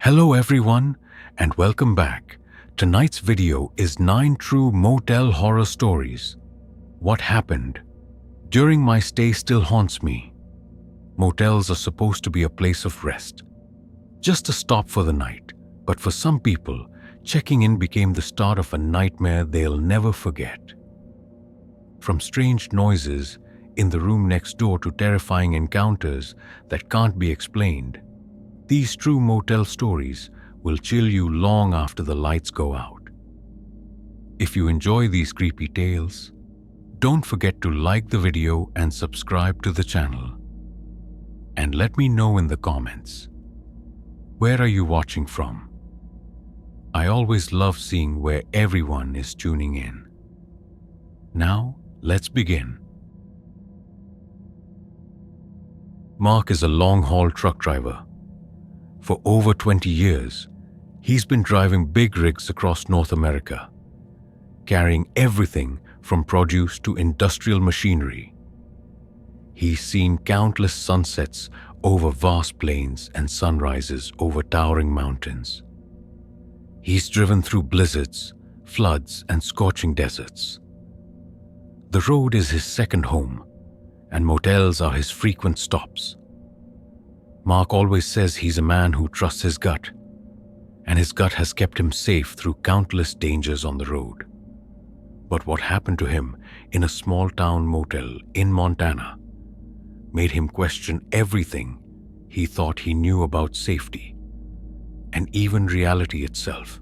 Hello everyone and welcome back. Tonight's video is 9 True Motel Horror Stories. What happened? During my stay still haunts me. Motels are supposed to be a place of rest, just a stop for the night. But for some people, checking in became the start of a nightmare they'll never forget. From strange noises in the room next door to terrifying encounters that can't be explained, these true motel stories will chill you long after the lights go out. If you enjoy these creepy tales, don't forget to like the video and subscribe to the channel. And let me know in the comments, where are you watching from? I always love seeing where everyone is tuning in. Now, let's begin. Mark is a long-haul truck driver. For over 20 years, he's been driving big rigs across North America, carrying everything from produce to industrial machinery. He's seen countless sunsets over vast plains and sunrises over towering mountains. He's driven through blizzards, floods, and scorching deserts. The road is his second home, and motels are his frequent stops. Mark always says he's a man who trusts his gut, and his gut has kept him safe through countless dangers on the road. But what happened to him in a small-town motel in Montana made him question everything he thought he knew about safety, and even reality itself.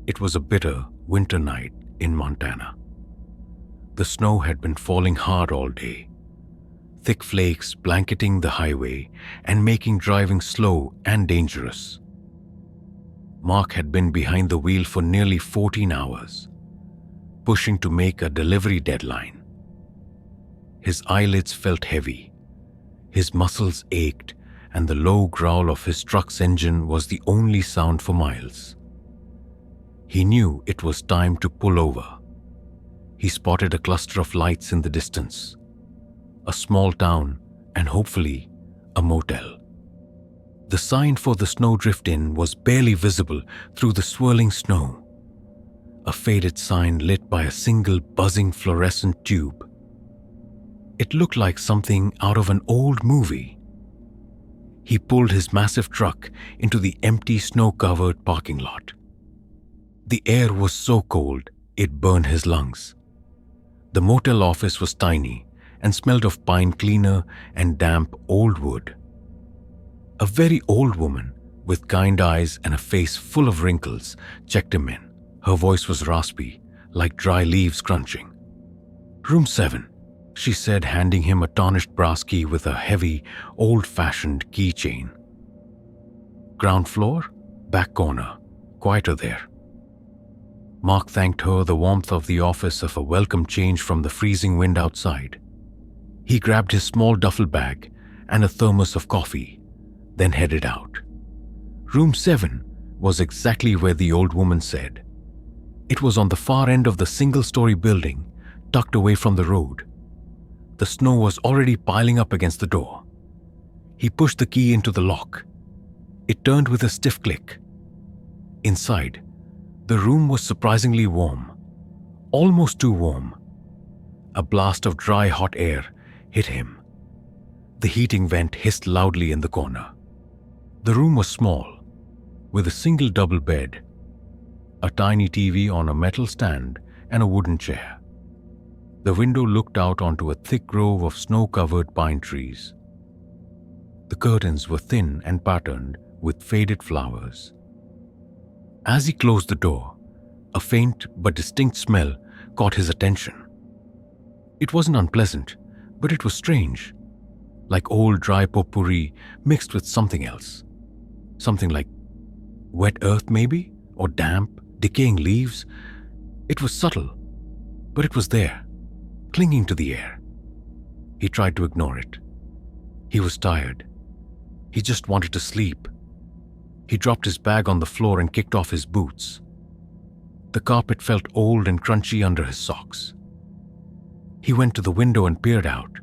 It was a bitter winter night in Montana. The snow had been falling hard all day, thick flakes blanketing the highway and making driving slow and dangerous. Mark had been behind the wheel for nearly 14 hours, pushing to make a delivery deadline. His eyelids felt heavy, his muscles ached, and the low growl of his truck's engine was the only sound for miles. He knew it was time to pull over. He spotted a cluster of lights in the distance, a small town, and hopefully a motel. The sign for the Snowdrift Inn was barely visible through the swirling snow, a faded sign lit by a single buzzing fluorescent tube. It looked like something out of an old movie. He pulled his massive truck into the empty snow-covered parking lot. The air was so cold it burned his lungs. The motel office was tiny and smelled of pine cleaner and damp old wood. A very old woman with kind eyes and a face full of wrinkles checked him in. Her voice was raspy, like dry leaves crunching. "Room 7, she said, handing him a tarnished brass key with a heavy, old-fashioned keychain. "Ground floor, back corner, quieter there." Mark thanked her, the warmth of the office of a welcome change from the freezing wind outside. He grabbed his small duffel bag and a thermos of coffee, then headed out. Room 7 was exactly where the old woman said. It was on the far end of the single-story building, tucked away from the road. The snow was already piling up against the door. He pushed the key into the lock. It turned with a stiff click. Inside, the room was surprisingly warm, almost too warm. A blast of dry, hot air hit him. The heating vent hissed loudly in the corner. The room was small, with a single double bed, a tiny TV on a metal stand, and a wooden chair. The window looked out onto a thick grove of snow-covered pine trees. The curtains were thin and patterned with faded flowers. As he closed the door, a faint but distinct smell caught his attention. It wasn't unpleasant, but it was strange, like old dry potpourri mixed with something else. Something like wet earth maybe, or damp, decaying leaves. It was subtle, but it was there, clinging to the air. He tried to ignore it. He was tired. He just wanted to sleep. He dropped his bag on the floor and kicked off his boots. The carpet felt old and crunchy under his socks. He went to the window and peered out.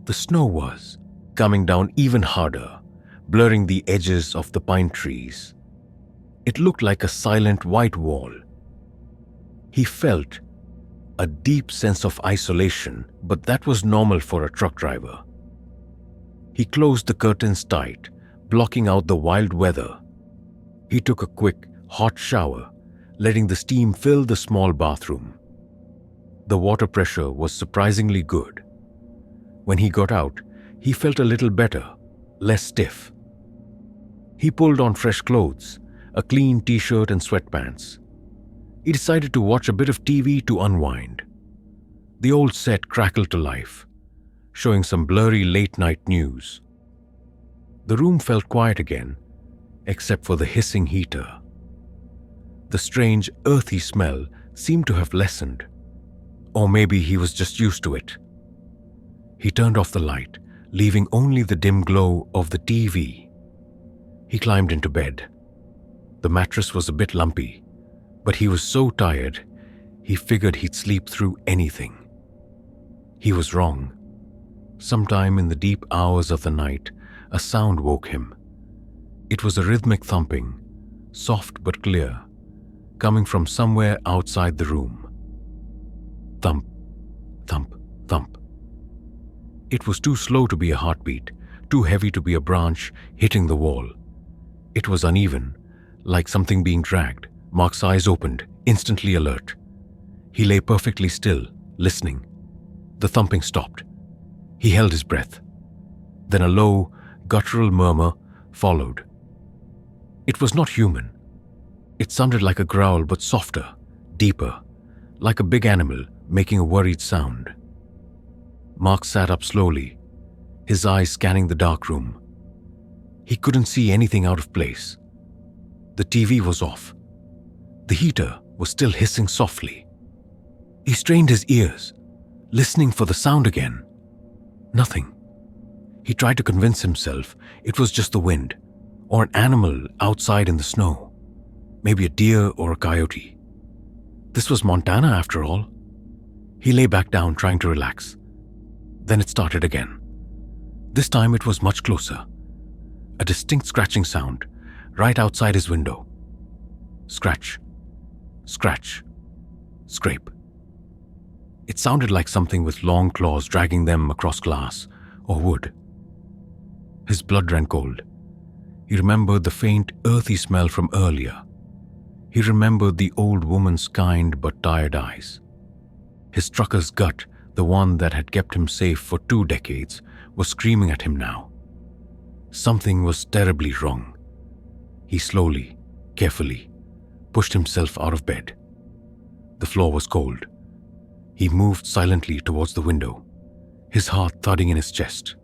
The snow was coming down even harder, blurring the edges of the pine trees. It looked like a silent white wall. He felt a deep sense of isolation, but that was normal for a truck driver. He closed the curtains tight, blocking out the wild weather. He took a quick, hot shower, letting the steam fill the small bathroom. The water pressure was surprisingly good. When he got out, he felt a little better, less stiff. He pulled on fresh clothes, a clean t-shirt and sweatpants. He decided to watch a bit of TV to unwind. The old set crackled to life, showing some blurry late-night news. The room felt quiet again, except for the hissing heater. The strange, earthy smell seemed to have lessened, or maybe he was just used to it. He turned off the light, leaving only the dim glow of the TV. He climbed into bed. The mattress was a bit lumpy, but he was so tired, he figured he'd sleep through anything. He was wrong. Sometime in the deep hours of the night, a sound woke him. It was a rhythmic thumping, soft but clear, coming from somewhere outside the room. Thump, thump, thump. It was too slow to be a heartbeat, too heavy to be a branch hitting the wall. It was uneven, like something being dragged. Mark's eyes opened, instantly alert. He lay perfectly still, listening. The thumping stopped. He held his breath. Then a low, guttural murmur followed. It was not human. It sounded like a growl, but softer, deeper, like a big animal making a worried sound. Mark sat up slowly, his eyes scanning the dark room. He couldn't see anything out of place. The TV was off. The heater was still hissing softly. He strained his ears, listening for the sound again. Nothing. He tried to convince himself it was just the wind, or an animal outside in the snow. Maybe a deer or a coyote. This was Montana after all. He lay back down, trying to relax. Then it started again. This time it was much closer. A distinct scratching sound right outside his window. Scratch, scratch, scrape. It sounded like something with long claws dragging them across glass or wood. His blood ran cold. He remembered the faint, earthy smell from earlier. He remembered the old woman's kind but tired eyes. His trucker's gut, the one that had kept him safe for 2 decades, was screaming at him now. Something was terribly wrong. He slowly, carefully, pushed himself out of bed. The floor was cold. He moved silently towards the window, his heart thudding in his chest.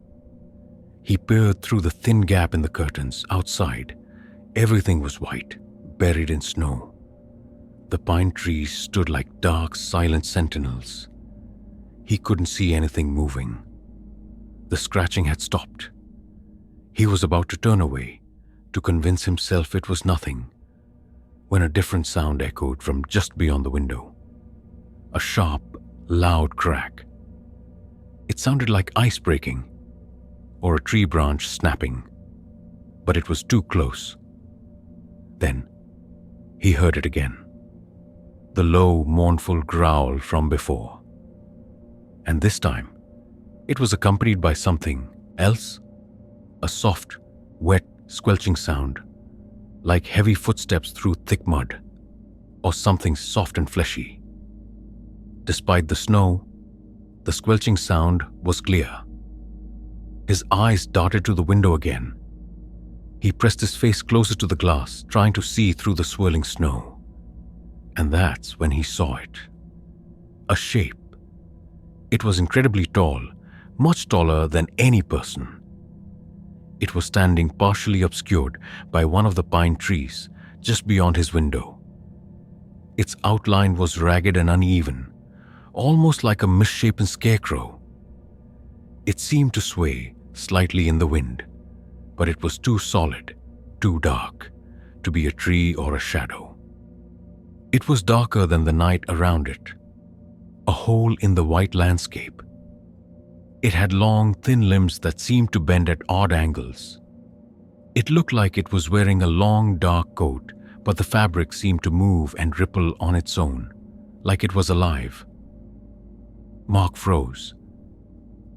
He peered through the thin gap in the curtains. Outside, everything was white, buried in snow. The pine trees stood like dark, silent sentinels. He couldn't see anything moving. The scratching had stopped. He was about to turn away, to convince himself it was nothing, when a different sound echoed from just beyond the window. A sharp, loud crack. It sounded like ice breaking, or a tree branch snapping, but it was too close. Then, he heard it again. The low, mournful growl from before. And this time, it was accompanied by something else. A soft, wet, squelching sound, like heavy footsteps through thick mud, or something soft and fleshy. Despite the snow, the squelching sound was clear. His eyes darted to the window again. He pressed his face closer to the glass, trying to see through the swirling snow. And that's when he saw it. A shape. It was incredibly tall, much taller than any person. It was standing partially obscured by one of the pine trees just beyond his window. Its outline was ragged and uneven, almost like a misshapen scarecrow. It seemed to sway slightly in the wind, but it was too solid, too dark, to be a tree or a shadow. It was darker than the night around it, a hole in the white landscape. It had long, thin limbs that seemed to bend at odd angles. It looked like it was wearing a long, dark coat, but the fabric seemed to move and ripple on its own, like it was alive. Mark froze.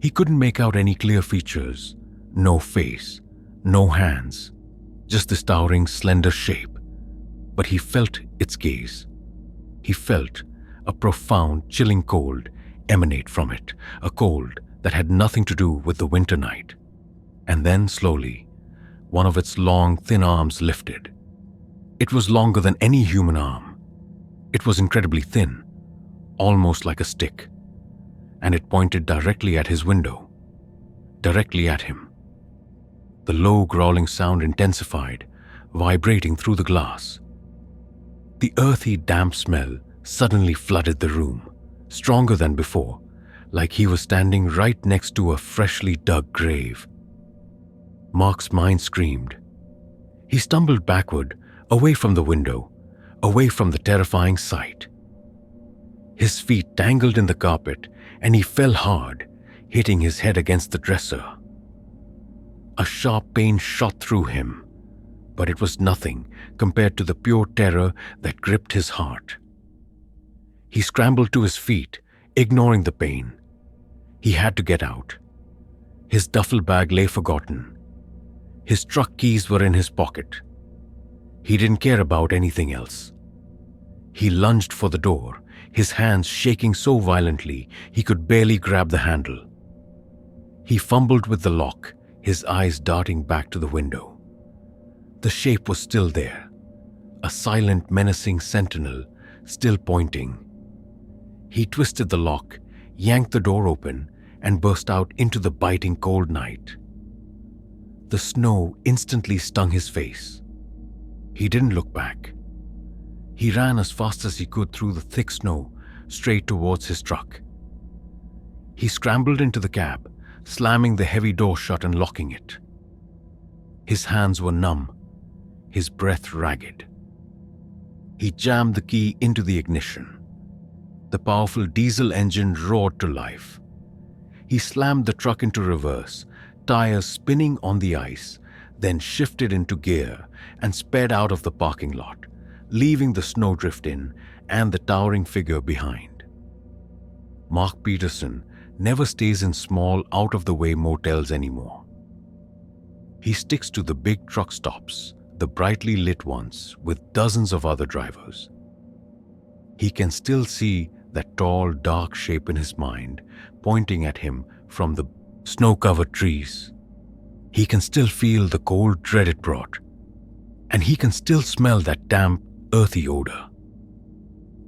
He couldn't make out any clear features, no face, no hands, just this towering, slender shape. But he felt its gaze. He felt a profound, chilling cold emanate from it, a cold that had nothing to do with the winter night. And then, slowly, one of its long, thin arms lifted. It was longer than any human arm. It was incredibly thin, almost like a stick, and it pointed directly at his window, directly at him. The low, growling sound intensified, vibrating through the glass. The earthy, damp smell suddenly flooded the room, stronger than before, like he was standing right next to a freshly dug grave. Mark's mind screamed. He stumbled backward, away from the window, away from the terrifying sight. His feet tangled in the carpet, and he fell hard, hitting his head against the dresser. A sharp pain shot through him, but it was nothing compared to the pure terror that gripped his heart. He scrambled to his feet, ignoring the pain. He had to get out. His duffel bag lay forgotten. His truck keys were in his pocket. He didn't care about anything else. He lunged for the door, his hands shaking so violently he could barely grab the handle. He fumbled with the lock, his eyes darting back to the window. The shape was still there, a silent, menacing sentinel, still pointing. He twisted the lock, yanked the door open, and burst out into the biting cold night. The snow instantly stung his face. He didn't look back. He ran as fast as he could through the thick snow, straight towards his truck. He scrambled into the cab, slamming the heavy door shut and locking it. His hands were numb, his breath ragged. He jammed the key into the ignition. The powerful diesel engine roared to life. He slammed the truck into reverse, tires spinning on the ice, then shifted into gear and sped out of the parking lot, leaving the snowdrift in and the towering figure behind. Mark Peterson never stays in small, out-of-the-way motels anymore. He sticks to the big truck stops, the brightly lit ones with dozens of other drivers. He can still see that tall, dark shape in his mind pointing at him from the snow-covered trees. He can still feel the cold dread it brought, and he can still smell that damp, earthy odor.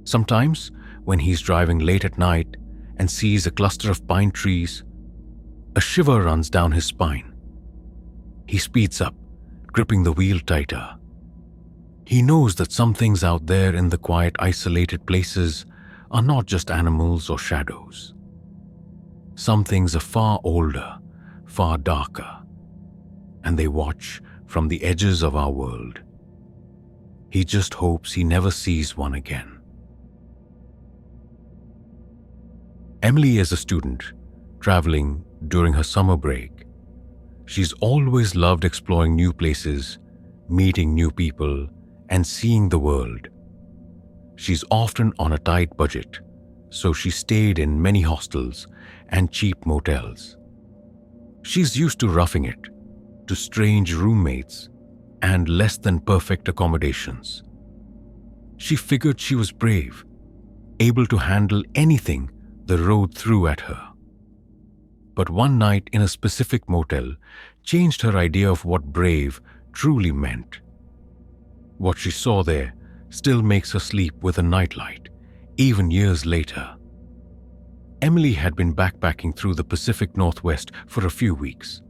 Sometimes, when he's driving late at night and sees a cluster of pine trees, a shiver runs down his spine. He speeds up, gripping the wheel tighter. He knows that some things out there in the quiet, isolated places are not just animals or shadows. Some things are far older, far darker, and they watch from the edges of our world. He just hopes he never sees one again. Emily is a student, traveling during her summer break. She's always loved exploring new places, meeting new people, and seeing the world. She's often on a tight budget, so she stayed in many hostels and cheap motels. She's used to roughing it, to strange roommates, and less than perfect accommodations. She figured she was brave, able to handle anything the road threw at her. But one night in a specific motel changed her idea of what brave truly meant. What she saw there still makes her sleep with a nightlight, even years later. Emily had been backpacking through the Pacific Northwest for a few weeks.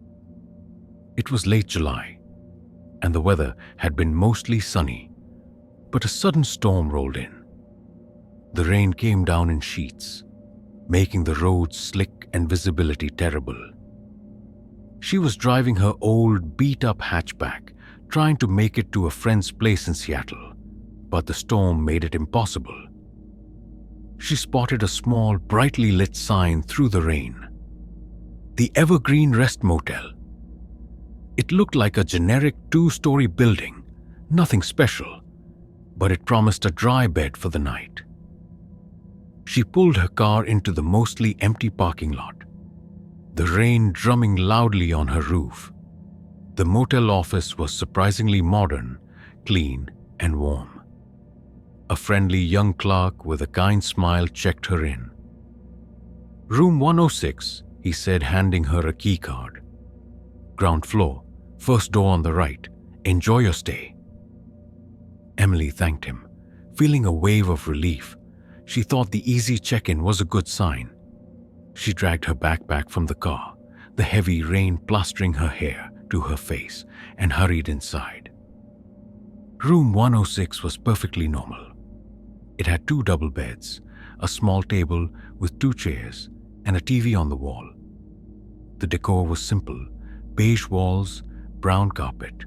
It was late July, and the weather had been mostly sunny, but a sudden storm rolled in. The rain came down in sheets, making the roads slick and visibility terrible. She was driving her old, beat-up hatchback, trying to make it to a friend's place in Seattle, but the storm made it impossible. She spotted a small, brightly lit sign through the rain. The Evergreen Rest Motel. It looked like a generic two-story building, nothing special, but it promised a dry bed for the night. She pulled her car into the mostly empty parking lot, the rain drumming loudly on her roof. The motel office was surprisingly modern, clean, and warm. A friendly young clerk with a kind smile checked her in. "Room 106, he said, handing her a key card. "Ground floor, first door on the right. Enjoy your stay." Emily thanked him, feeling a wave of relief. She thought the easy check-in was a good sign. She dragged her backpack from the car, the heavy rain plastering her hair to her face, and hurried inside. Room 106 was perfectly normal. It had 2 double beds, a small table with 2 chairs, and a TV on the wall. The decor was simple: beige walls, brown carpet.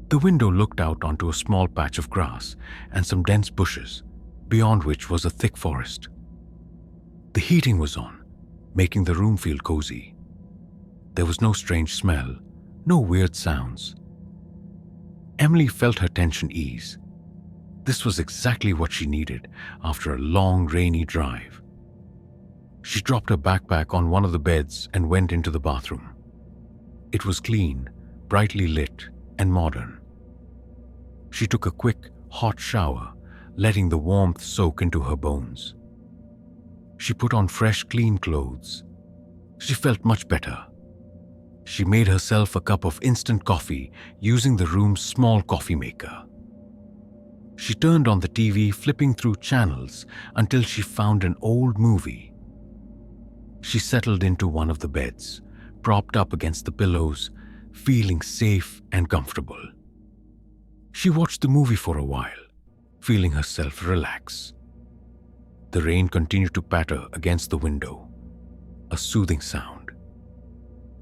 The window looked out onto a small patch of grass and some dense bushes, beyond which was a thick forest. The heating was on, making the room feel cozy. There was no strange smell, no weird sounds. Emily felt her tension ease. This was exactly what she needed after a long, rainy drive. She dropped her backpack on one of the beds and went into the bathroom. It was clean, brightly lit, and modern. She took a quick, hot shower, letting the warmth soak into her bones. She put on fresh, clean clothes. She felt much better. She made herself a cup of instant coffee using the room's small coffee maker. She turned on the TV, flipping through channels until she found an old movie. She settled into one of the beds, propped up against the pillows, feeling safe and comfortable. She watched the movie for a while, feeling herself relax. The rain continued to patter against the window, a soothing sound.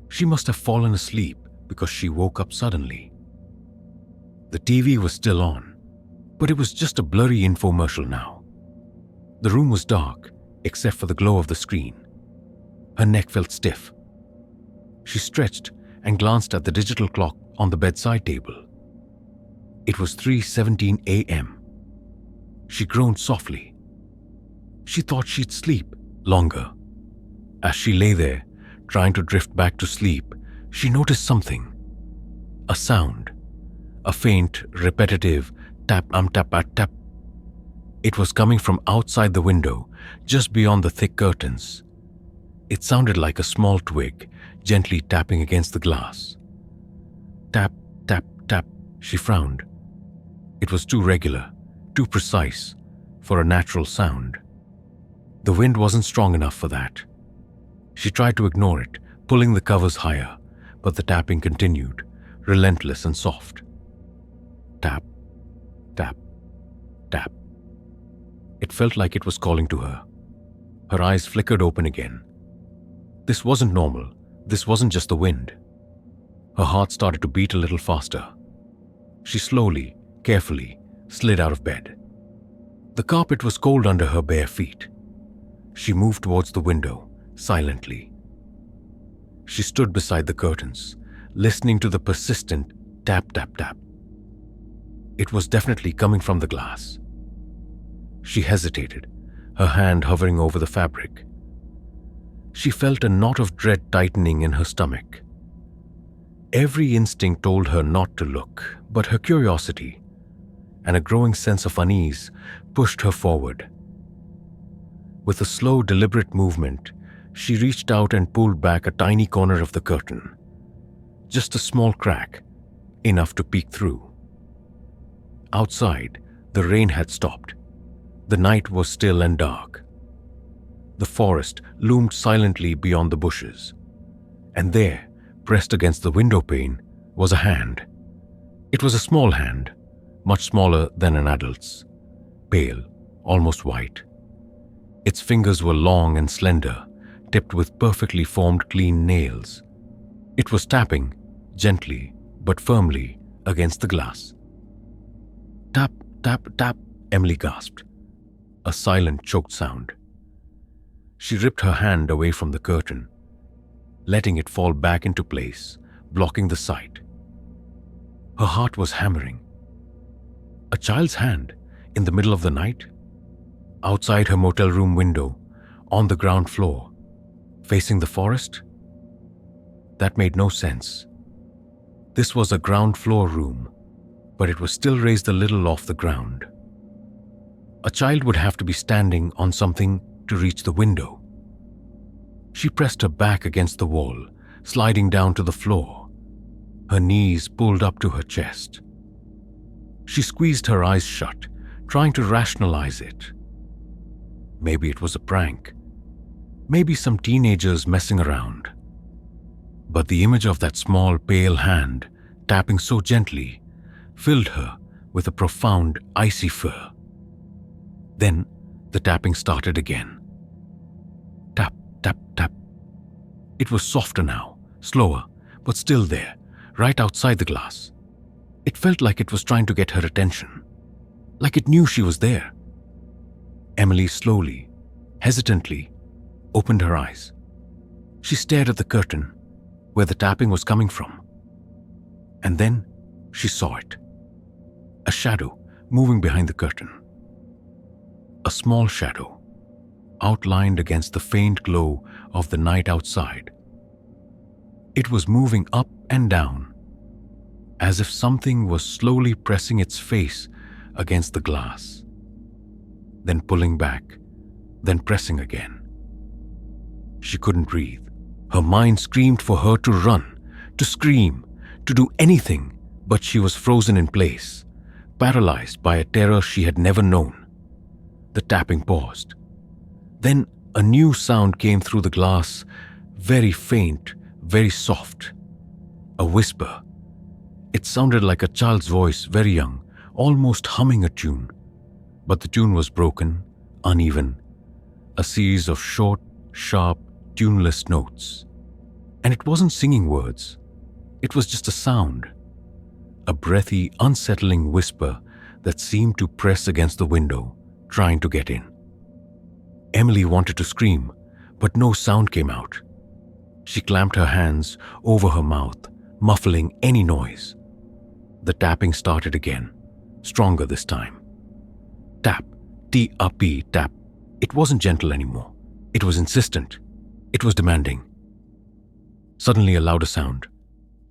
She must have fallen asleep because she woke up suddenly. The TV was still on, but it was just a blurry infomercial now. The room was dark, except for the glow of the screen. Her neck felt stiff. She stretched and glanced at the digital clock on the bedside table. It was 3:17 a.m. She groaned softly. She thought she'd sleep longer. As she lay there, trying to drift back to sleep, she noticed something. A sound. A faint, repetitive tap. It was coming from outside the window, just beyond the thick curtains. It sounded like a small twig, gently tapping against the glass. Tap, tap, she frowned. It was too regular, too precise, for a natural sound. The wind wasn't strong enough for that. She tried to ignore it, pulling the covers higher, but the tapping continued, relentless and soft. Tap, tap, tap. It felt like it was calling to her. Her eyes flickered open again. This wasn't normal. This wasn't just the wind. Her heart started to beat a little faster. She slowly, carefully, slid out of bed. The carpet was cold under her bare feet. She moved towards the window, silently. She stood beside the curtains, listening to the persistent tap, tap, tap. It was definitely coming from the glass. She hesitated, her hand hovering over the fabric. She felt a knot of dread tightening in her stomach. Every instinct told her not to look, but her curiosity and a growing sense of unease pushed her forward. With a slow, deliberate movement, she reached out and pulled back a tiny corner of the curtain. Just a small crack, enough to peek through. Outside, the rain had stopped. The night was still and dark. The forest loomed silently beyond the bushes. And there, pressed against the window pane, was a hand. It was a small hand, much smaller than an adult's, pale, almost white. Its fingers were long and slender, tipped with perfectly formed clean nails. It was tapping, gently but firmly, against the glass. Tap, tap, tap, Emily gasped. A silent, choked sound. She ripped her hand away from the curtain, letting it fall back into place, blocking the sight. Her heart was hammering. A child's hand in the middle of the night? Outside her motel room window, on the ground floor, facing the forest? That made no sense. This was a ground floor room, but it was still raised a little off the ground. A child would have to be standing on something to reach the window. She pressed her back against the wall, sliding down to the floor, her knees pulled up to her chest. She squeezed her eyes shut, trying to rationalize it. Maybe it was a prank. Maybe some teenagers messing around. But the image of that small, pale hand tapping so gently filled her with a profound, icy fear. Then the tapping started again. Tap, tap, tap. It was softer now, slower, but still there, right outside the glass. It felt like it was trying to get her attention, like it knew she was there. Emily slowly, hesitantly, opened her eyes. She stared at the curtain where the tapping was coming from. And then she saw it. A shadow moving behind the curtain. A small shadow, outlined against the faint glow of the night outside. It was moving up and down, as if something was slowly pressing its face against the glass, then pulling back, then pressing again. She couldn't breathe. Her mind screamed for her to run, to scream, to do anything, but she was frozen in place, paralyzed by a terror she had never known. The tapping paused. Then a new sound came through the glass, very faint, very soft. A whisper. It sounded like a child's voice, very young, almost humming a tune. But the tune was broken, uneven, a series of short, sharp, tuneless notes. And it wasn't singing words. It was just a sound. A breathy, unsettling whisper that seemed to press against the window, trying to get in. Emily wanted to scream, but no sound came out. She clamped her hands over her mouth, muffling any noise. The tapping started again, stronger this time. Tap, T-A-P, tap. It wasn't gentle anymore. It was insistent. It was demanding. Suddenly a louder sound,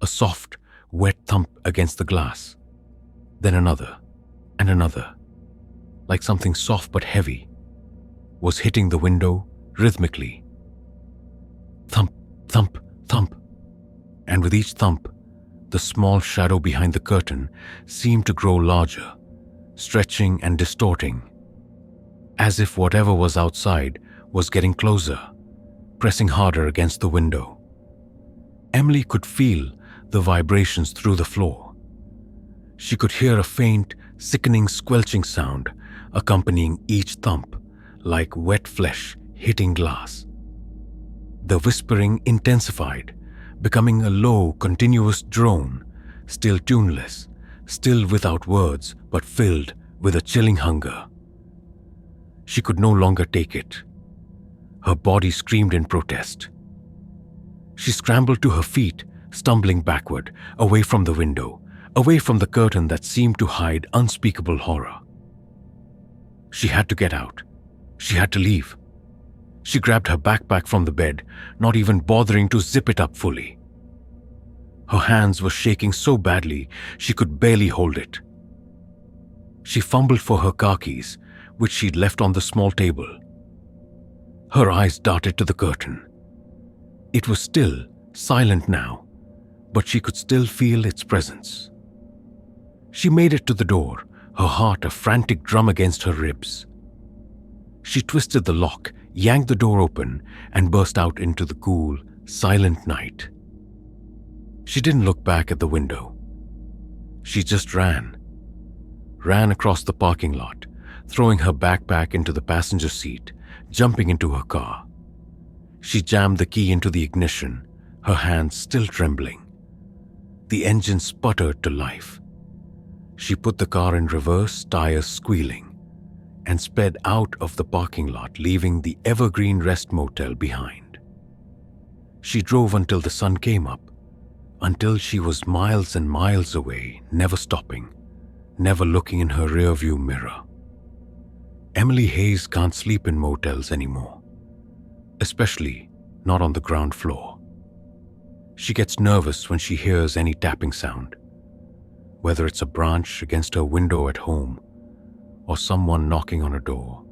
a soft, wet thump against the glass. Then another, and another, like something soft but heavy, was hitting the window rhythmically. Thump, thump, thump. And with each thump, the small shadow behind the curtain seemed to grow larger, stretching and distorting, as if whatever was outside was getting closer, pressing harder against the window. Emily could feel the vibrations through the floor. She could hear a faint, sickening squelching sound accompanying each thump, like wet flesh hitting glass. The whispering intensified, becoming a low, continuous drone, still tuneless, still without words, but filled with a chilling hunger. She could no longer take it. Her body screamed in protest. She scrambled to her feet, stumbling backward, away from the window, away from the curtain that seemed to hide unspeakable horror. She had to get out. She had to leave. She grabbed her backpack from the bed, not even bothering to zip it up fully. Her hands were shaking so badly she could barely hold it. She fumbled for her car keys, which she'd left on the small table. Her eyes darted to the curtain. It was still, silent now, but she could still feel its presence. She made it to the door, her heart a frantic drum against her ribs. She twisted the lock, yanked the door open, and burst out into the cool, silent night. She didn't look back at the window. She just ran across the parking lot, throwing her backpack into the passenger seat, jumping into her car. She jammed the key into the ignition, her hands still trembling. The engine sputtered to life. She put the car in reverse, tires squealing, and sped out of the parking lot, leaving the Evergreen Rest Motel behind. She drove until the sun came up, until she was miles and miles away, never stopping, never looking in her rearview mirror. Emily Hayes can't sleep in motels anymore, especially not on the ground floor. She gets nervous when she hears any tapping sound, whether it's a branch against her window at home or someone knocking on her door.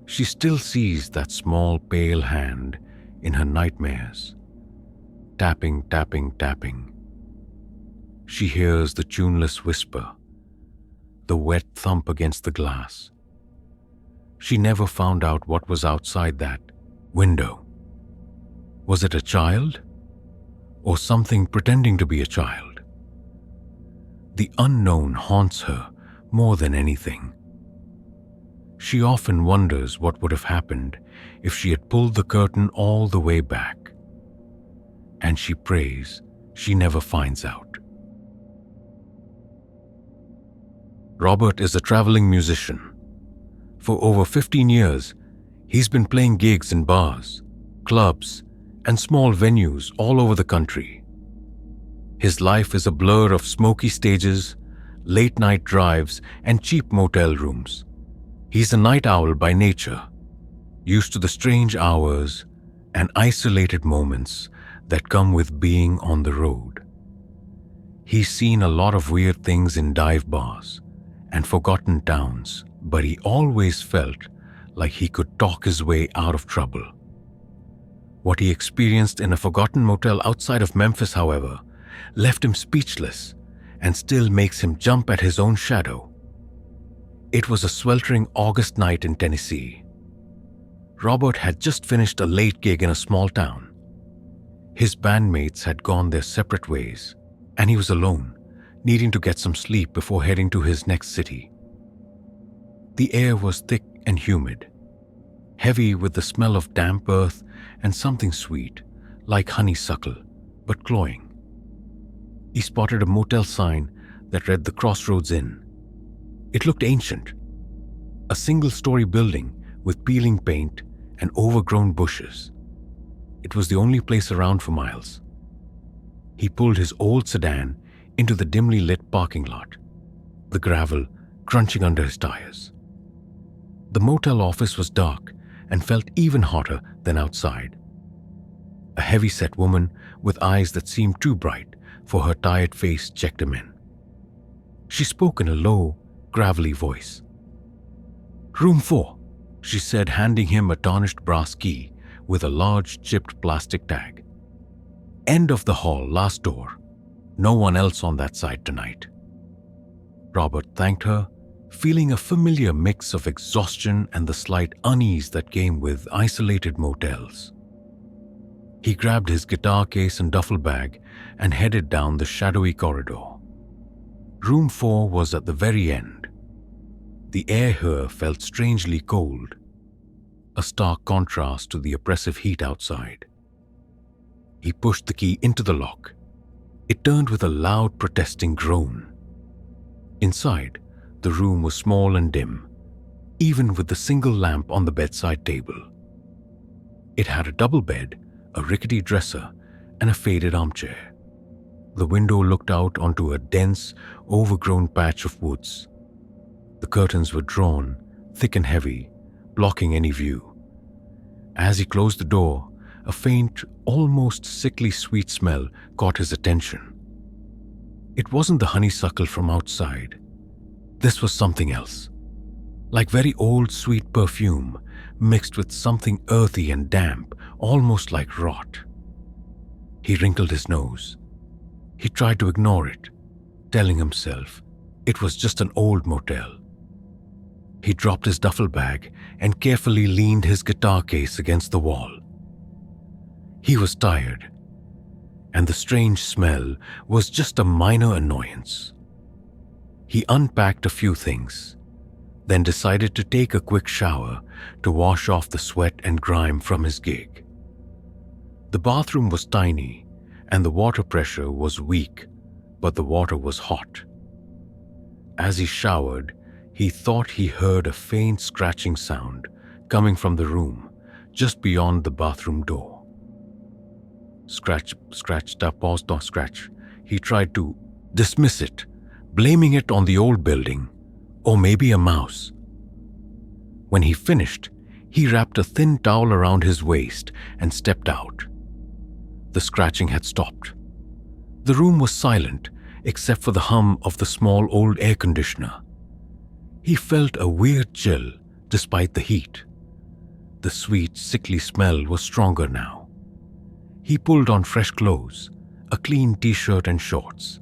She still sees that small, pale hand in her nightmares, tapping, tapping, tapping. She hears the tuneless whisper, the wet thump against the glass. She never found out what was outside that window. Was it a child? Or something pretending to be a child? The unknown haunts her more than anything. She often wonders what would have happened if she had pulled the curtain all the way back. And she prays she never finds out. Robert is a traveling musician. For over 15 years, he's been playing gigs in bars, clubs, and small venues all over the country. His life is a blur of smoky stages, late-night drives, and cheap motel rooms. He's a night owl by nature, used to the strange hours and isolated moments that come with being on the road. He's seen a lot of weird things in dive bars and forgotten towns, but he always felt like he could talk his way out of trouble. What he experienced in a forgotten motel outside of Memphis, however, left him speechless and still makes him jump at his own shadow. It was a sweltering August night in Tennessee. Robert had just finished a late gig in a small town. His bandmates had gone their separate ways, and he was alone, needing to get some sleep before heading to his next city. The air was thick and humid, heavy with the smell of damp earth and something sweet, like honeysuckle, but cloying. He spotted a motel sign that read the Crossroads Inn. It looked ancient, a single-story building with peeling paint and overgrown bushes. It was the only place around for miles. He pulled his old sedan into the dimly lit parking lot, the gravel crunching under his tires. The motel office was dark and felt even hotter than outside. A heavy-set woman with eyes that seemed too bright for her tired face checked him in. She spoke in a low, gravelly voice. "Room 4, she said, handing him a tarnished brass key with a large chipped plastic tag. "End of the hall, last door. No one else on that side tonight." Robert thanked her, feeling a familiar mix of exhaustion and the slight unease that came with isolated motels. He grabbed his guitar case and duffel bag and headed down the shadowy corridor. Room 4 was at the very end. The air here felt strangely cold, a stark contrast to the oppressive heat outside. He pushed the key into the lock. It turned with a loud protesting groan. Inside, the room was small and dim, even with the single lamp on the bedside table. It had a double bed, a rickety dresser, and a faded armchair. The window looked out onto a dense, overgrown patch of woods. The curtains were drawn, thick and heavy, blocking any view. As he closed the door, a faint, almost sickly sweet smell caught his attention. It wasn't the honeysuckle from outside. This was something else, like very old sweet perfume mixed with something earthy and damp, almost like rot. He wrinkled his nose. He tried to ignore it, telling himself it was just an old motel. He dropped his duffel bag and carefully leaned his guitar case against the wall. He was tired, and the strange smell was just a minor annoyance. He unpacked a few things, then decided to take a quick shower to wash off the sweat and grime from his gig. The bathroom was tiny, and the water pressure was weak, but the water was hot. As he showered, he thought he heard a faint scratching sound coming from the room just beyond the bathroom door. He tried to dismiss it, blaming it on the old building, or maybe a mouse. When he finished, he wrapped a thin towel around his waist and stepped out. The scratching had stopped. The room was silent except for the hum of the small old air conditioner. He felt a weird chill despite the heat. The sweet, sickly smell was stronger now. He pulled on fresh clothes, a clean t-shirt and shorts.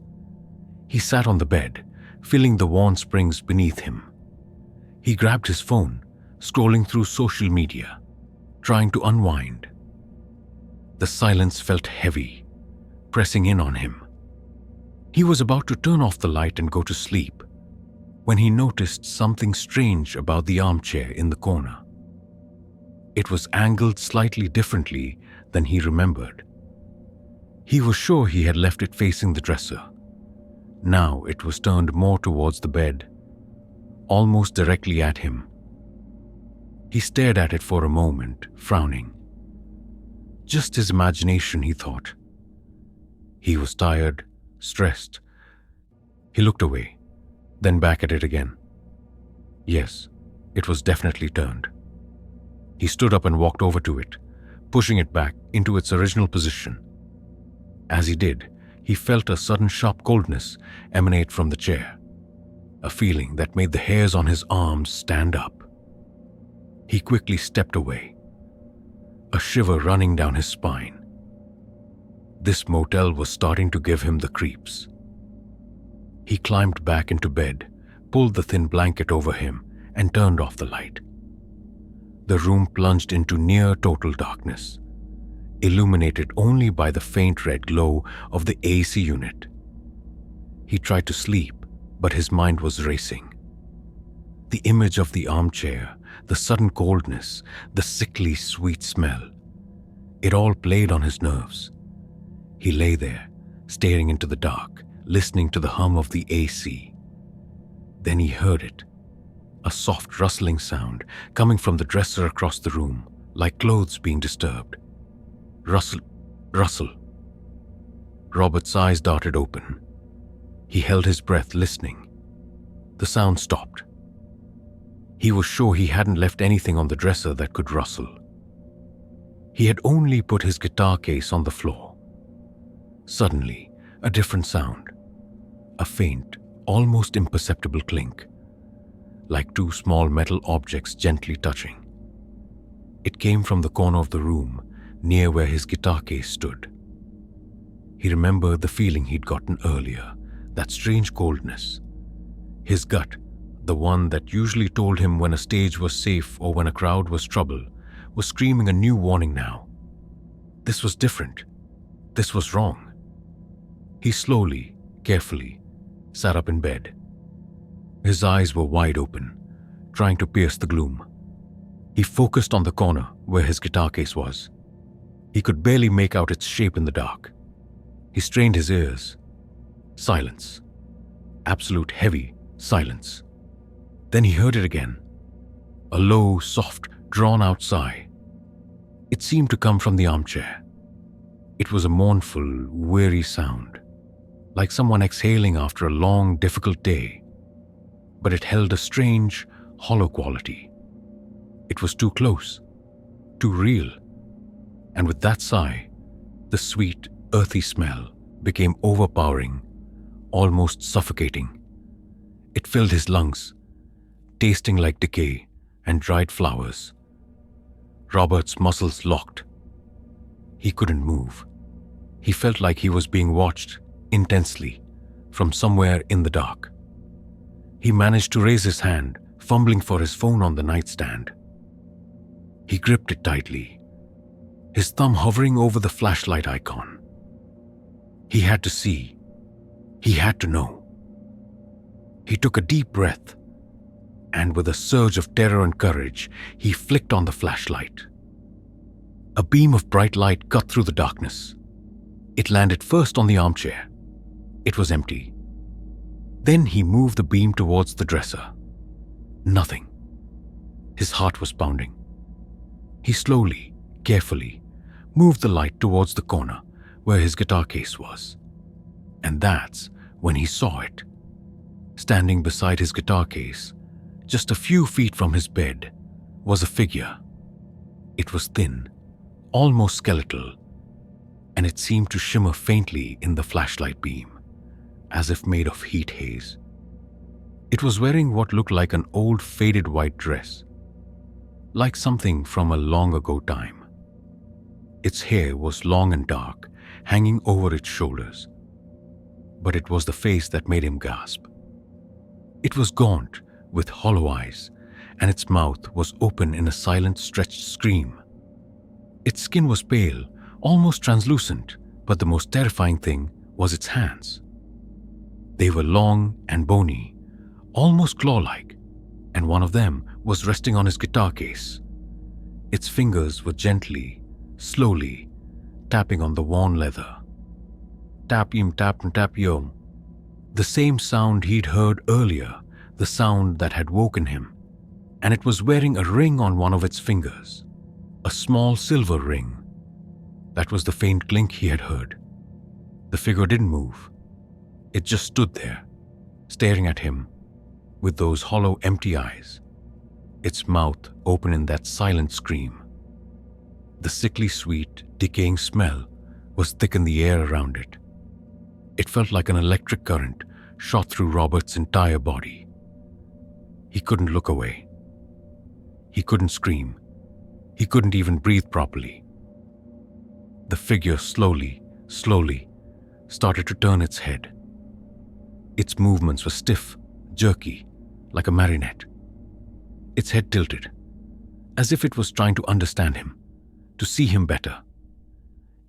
He sat on the bed, feeling the warm springs beneath him. He grabbed his phone, scrolling through social media, trying to unwind. The silence felt heavy, pressing in on him. He was about to turn off the light and go to sleep when he noticed something strange about the armchair in the corner. It was angled slightly differently than he remembered. He was sure he had left it facing the dresser. Now it was turned more towards the bed, almost directly at him. He stared at it for a moment, frowning. Just his imagination, he thought. He was tired, stressed. He looked away, then back at it again. Yes, it was definitely turned. He stood up and walked over to it, pushing it back into its original position. As he did, he felt a sudden sharp coldness emanate from the chair, a feeling that made the hairs on his arms stand up. He quickly stepped away, a shiver running down his spine. This motel was starting to give him the creeps. He climbed back into bed, pulled the thin blanket over him, and turned off the light. The room plunged into near total darkness, illuminated only by the faint red glow of the AC unit. He tried to sleep, but his mind was racing. The image of the armchair, the sudden coldness, the sickly sweet smell, it all played on his nerves. He lay there, staring into the dark, listening to the hum of the AC. Then he heard it, a soft rustling sound coming from the dresser across the room, like clothes being disturbed. Rustle, rustle. Robert's eyes darted open. He held his breath, listening. The sound stopped. He was sure he hadn't left anything on the dresser that could rustle. He had only put his guitar case on the floor. Suddenly, a different sound. A faint, almost imperceptible clink, like two small metal objects gently touching. It came from the corner of the room, near where his guitar case stood. He remembered the feeling he'd gotten earlier, that strange coldness. His gut, the one that usually told him when a stage was safe or when a crowd was trouble, was screaming a new warning now. This was different. This was wrong. He slowly, carefully, sat up in bed. His eyes were wide open, trying to pierce the gloom. He focused on the corner where his guitar case was. He could barely make out its shape in the dark. He strained his ears. Silence. Absolute heavy silence. Then he heard it again. A low, soft, drawn-out sigh. It seemed to come from the armchair. It was a mournful, weary sound, like someone exhaling after a long, difficult day. But it held a strange, hollow quality. It was too close, too real. And with that sigh, the sweet, earthy smell became overpowering, almost suffocating. It filled his lungs, tasting like decay and dried flowers. Robert's muscles locked. He couldn't move. He felt like he was being watched intensely from somewhere in the dark. He managed to raise his hand, fumbling for his phone on the nightstand. He gripped it tightly, his thumb hovering over the flashlight icon. He had to see. He had to know. He took a deep breath, and with a surge of terror and courage, he flicked on the flashlight. A beam of bright light cut through the darkness. It landed first on the armchair. It was empty. Then he moved the beam towards the dresser. Nothing. His heart was pounding. He slowly, carefully, moved the light towards the corner, where his guitar case was. And that's when he saw it. Standing beside his guitar case, just a few feet from his bed, was a figure. It was thin, almost skeletal, and it seemed to shimmer faintly in the flashlight beam, as if made of heat haze. It was wearing what looked like an old faded white dress, like something from a long ago time. Its hair was long and dark, hanging over its shoulders. But it was the face that made him gasp. It was gaunt, with hollow eyes, and its mouth was open in a silent, stretched scream. Its skin was pale, almost translucent, but the most terrifying thing was its hands. They were long and bony, almost claw-like, and one of them was resting on his guitar case. Its fingers were gently, slowly, tapping on the worn leather. Tap-yum, tap-yum, tap-yum. The same sound he'd heard earlier, the sound that had woken him, and it was wearing a ring on one of its fingers, a small silver ring. That was the faint clink he had heard. The figure didn't move. It just stood there, staring at him with those hollow, empty eyes, its mouth open in that silent scream. The sickly sweet, decaying smell was thick in the air around it. It felt like an electric current shot through Robert's entire body. He couldn't look away. He couldn't scream. He couldn't even breathe properly. The figure slowly started to turn its head. Its movements were stiff, jerky, like a marionette. Its head tilted, as if it was trying to understand him, to see him better.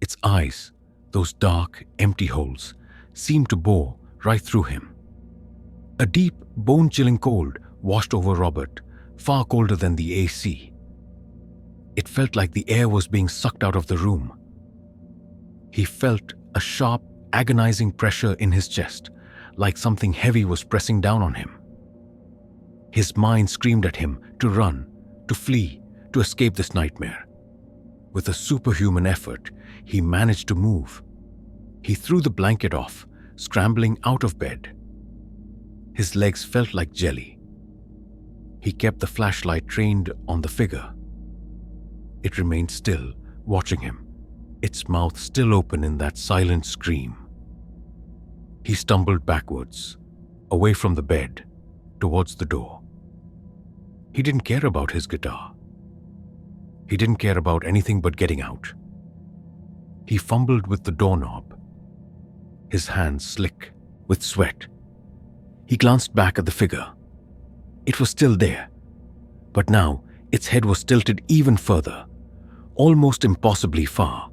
Its eyes, those dark, empty holes, seemed to bore right through him. A deep, bone-chilling cold washed over Robert, far colder than the AC. It felt like the air was being sucked out of the room. He felt a sharp, agonizing pressure in his chest, like something heavy was pressing down on him. His mind screamed at him to run, to flee, to escape this nightmare. With a superhuman effort, he managed to move. He threw the blanket off, scrambling out of bed. His legs felt like jelly. He kept the flashlight trained on the figure. It remained still, watching him, its mouth still open in that silent scream. He stumbled backwards, away from the bed, towards the door. He didn't care about his guitar. He didn't care about anything but getting out. He fumbled with the doorknob, his hands slick with sweat. He glanced back at the figure. It was still there, but now its head was tilted even further, almost impossibly far,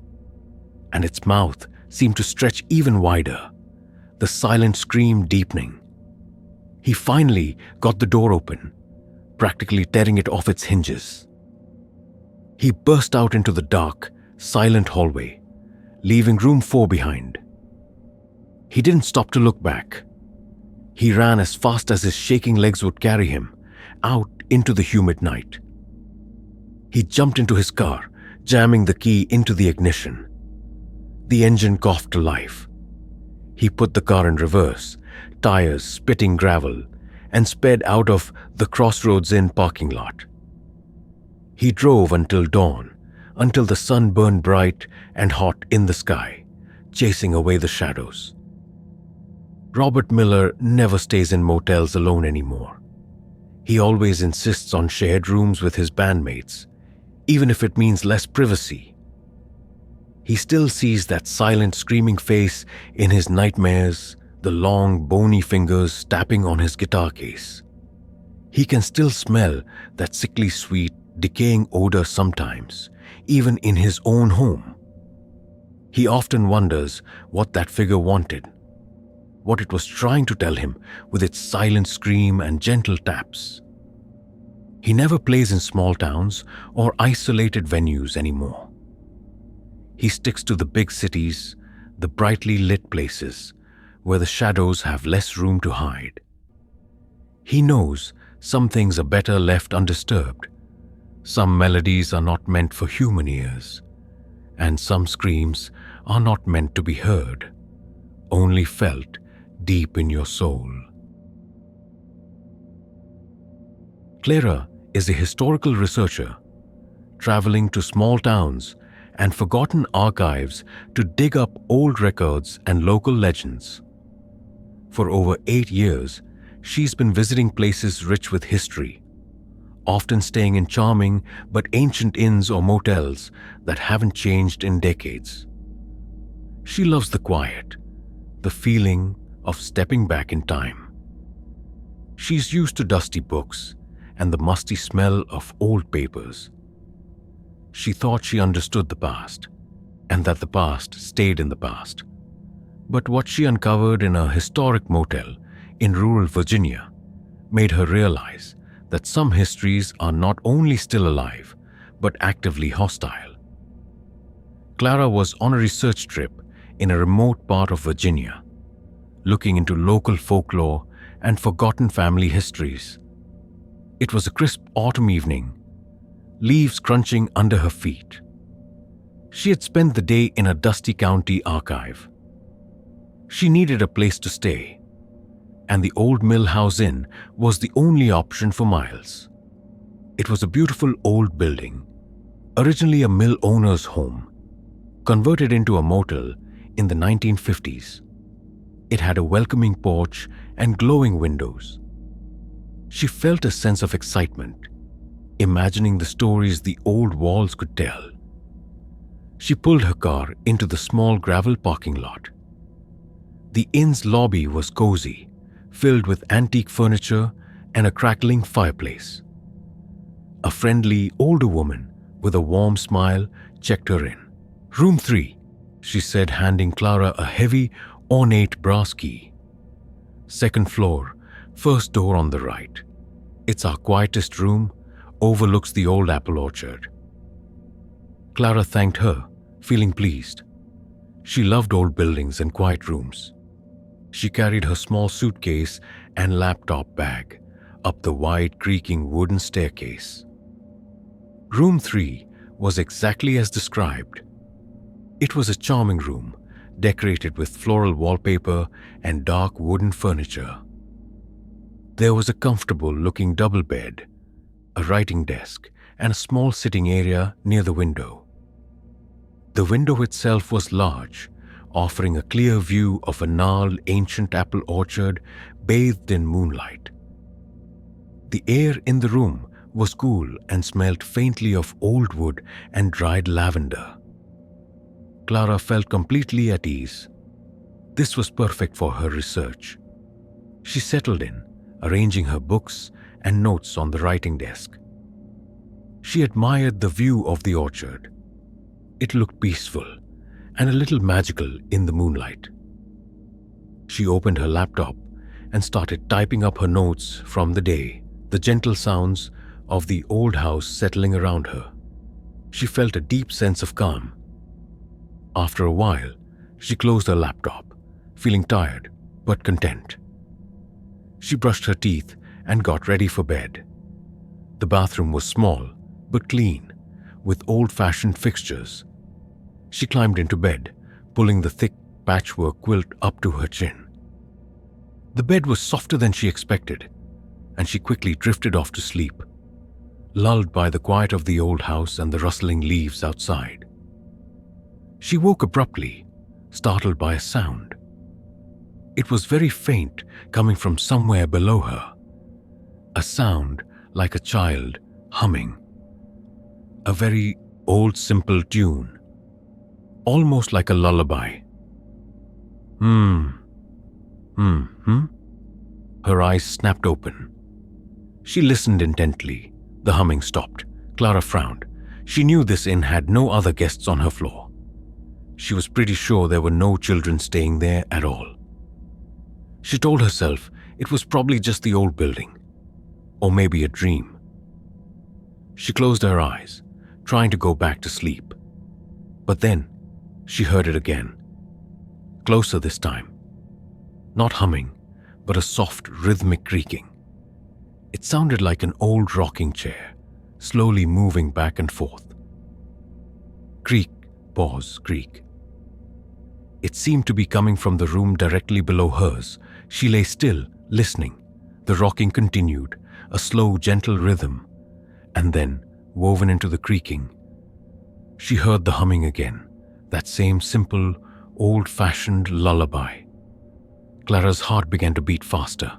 and its mouth seemed to stretch even wider, the silent scream deepening. He finally got the door open, practically tearing it off its hinges. He burst out into the dark, silent hallway, leaving room 4 behind. He didn't stop to look back. He ran as fast as his shaking legs would carry him, out into the humid night. He jumped into his car, jamming the key into the ignition. The engine coughed to life. He put the car in reverse, tires spitting gravel, and sped out of the Crossroads Inn parking lot. He drove until dawn, until the sun burned bright and hot in the sky, chasing away the shadows. Robert Miller never stays in motels alone anymore. He always insists on shared rooms with his bandmates, even if it means less privacy. He still sees that silent, screaming face in his nightmares, the long, bony fingers tapping on his guitar case. He can still smell that sickly sweet, decaying odor sometimes, even in his own home. He often wonders what that figure wanted, what it was trying to tell him with its silent scream and gentle taps. He never plays in small towns or isolated venues anymore. He sticks to the big cities, the brightly lit places, where the shadows have less room to hide. He knows some things are better left undisturbed. Some melodies are not meant for human ears, and some screams are not meant to be heard, only felt deep in your soul. Clara is a historical researcher, traveling to small towns and forgotten archives to dig up old records and local legends. For over 8 years, she's been visiting places rich with history, often staying in charming but ancient inns or motels that haven't changed in decades. She loves the quiet, the feeling of stepping back in time. She's used to dusty books and the musty smell of old papers. She thought she understood the past, and that the past stayed in the past. But what she uncovered in a historic motel in rural Virginia made her realize that some histories are not only still alive, but actively hostile. Clara was on a research trip in a remote part of Virginia, looking into local folklore and forgotten family histories. It was a crisp autumn evening, leaves crunching under her feet. She had spent the day in a dusty county archive. She needed a place to stay, and the Old Mill House Inn was the only option for miles. It was a beautiful old building, originally a mill owner's home, converted into a motel in the 1950s. It had a welcoming porch and glowing windows. She felt a sense of excitement, imagining the stories the old walls could tell. She pulled her car into the small gravel parking lot. The inn's lobby was cozy, filled with antique furniture and a crackling fireplace. A friendly older woman with a warm smile checked her in. "Room 3, she said, handing Clara a heavy, ornate brass key. "Second floor, first door on the right. It's our quietest room, overlooks the old apple orchard." Clara thanked her, feeling pleased. She loved old buildings and quiet rooms. She carried her small suitcase and laptop bag up the wide, creaking wooden staircase. Room 3 was exactly as described. It was a charming room, decorated with floral wallpaper and dark wooden furniture. There was a comfortable-looking double bed, a writing desk, and a small sitting area near the window. The window itself was large, offering a clear view of a gnarled ancient apple orchard bathed in moonlight. The air in the room was cool and smelled faintly of old wood and dried lavender. Clara felt completely at ease. This was perfect for her research. She settled in, arranging her books and notes on the writing desk. She admired the view of the orchard. It looked peaceful and a little magical in the moonlight. She opened her laptop and started typing up her notes from the day, the gentle sounds of the old house settling around her. She felt a deep sense of calm. After a while, she closed her laptop, feeling tired but content. She brushed her teeth and got ready for bed. The bathroom was small but clean, with old-fashioned fixtures. She climbed into bed, pulling the thick patchwork quilt up to her chin. The bed was softer than she expected, and she quickly drifted off to sleep, lulled by the quiet of the old house and the rustling leaves outside. She woke abruptly, startled by a sound. It was very faint, coming from somewhere below her. A sound like a child humming. A very old, simple tune, almost like a lullaby. Her eyes snapped open. She listened intently. The humming stopped. Clara frowned. She knew this inn had no other guests on her floor. She was pretty sure there were no children staying there at all. She told herself it was probably just the old building, or maybe a dream. She closed her eyes, trying to go back to sleep. But then she heard it again, closer this time. Not humming, but a soft, rhythmic creaking. It sounded like an old rocking chair, slowly moving back and forth. Creak, pause creak. It seemed to be coming from the room directly below hers. She lay still, listening. The rocking continued, a slow, gentle rhythm, and then, woven into the creaking, she heard the humming again, that same simple, old-fashioned lullaby. Clara's heart began to beat faster.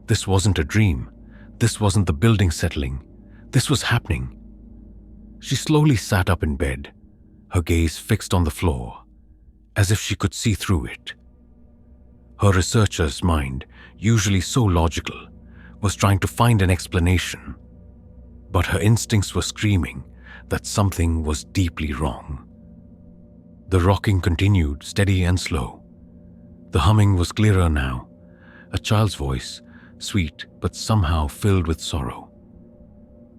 This wasn't a dream. This wasn't the building settling. This was happening. She slowly sat up in bed, her gaze fixed on the floor, as if she could see through it. Her researcher's mind, usually so logical, was trying to find an explanation, but her instincts were screaming that something was deeply wrong. The rocking continued, steady and slow. The humming was clearer now, a child's voice, sweet but somehow filled with sorrow.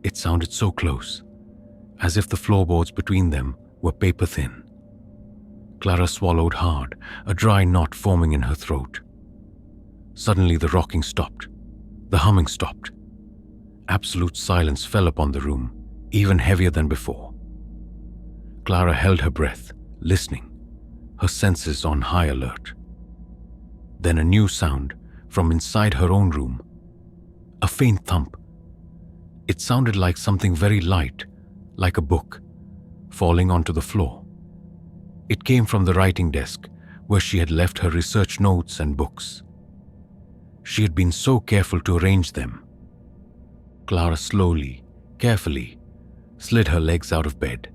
It sounded so close, as if the floorboards between them were paper thin. Clara swallowed hard, a dry knot forming in her throat. Suddenly the rocking stopped. The humming stopped. Absolute silence fell upon the room, even heavier than before. Clara held her breath, listening, her senses on high alert. Then a new sound from inside her own room. A faint thump. It sounded like something very light, like a book, falling onto the floor. It came from the writing desk, where she had left her research notes and books. She had been so careful to arrange them. Clara slowly, carefully, slid her legs out of bed.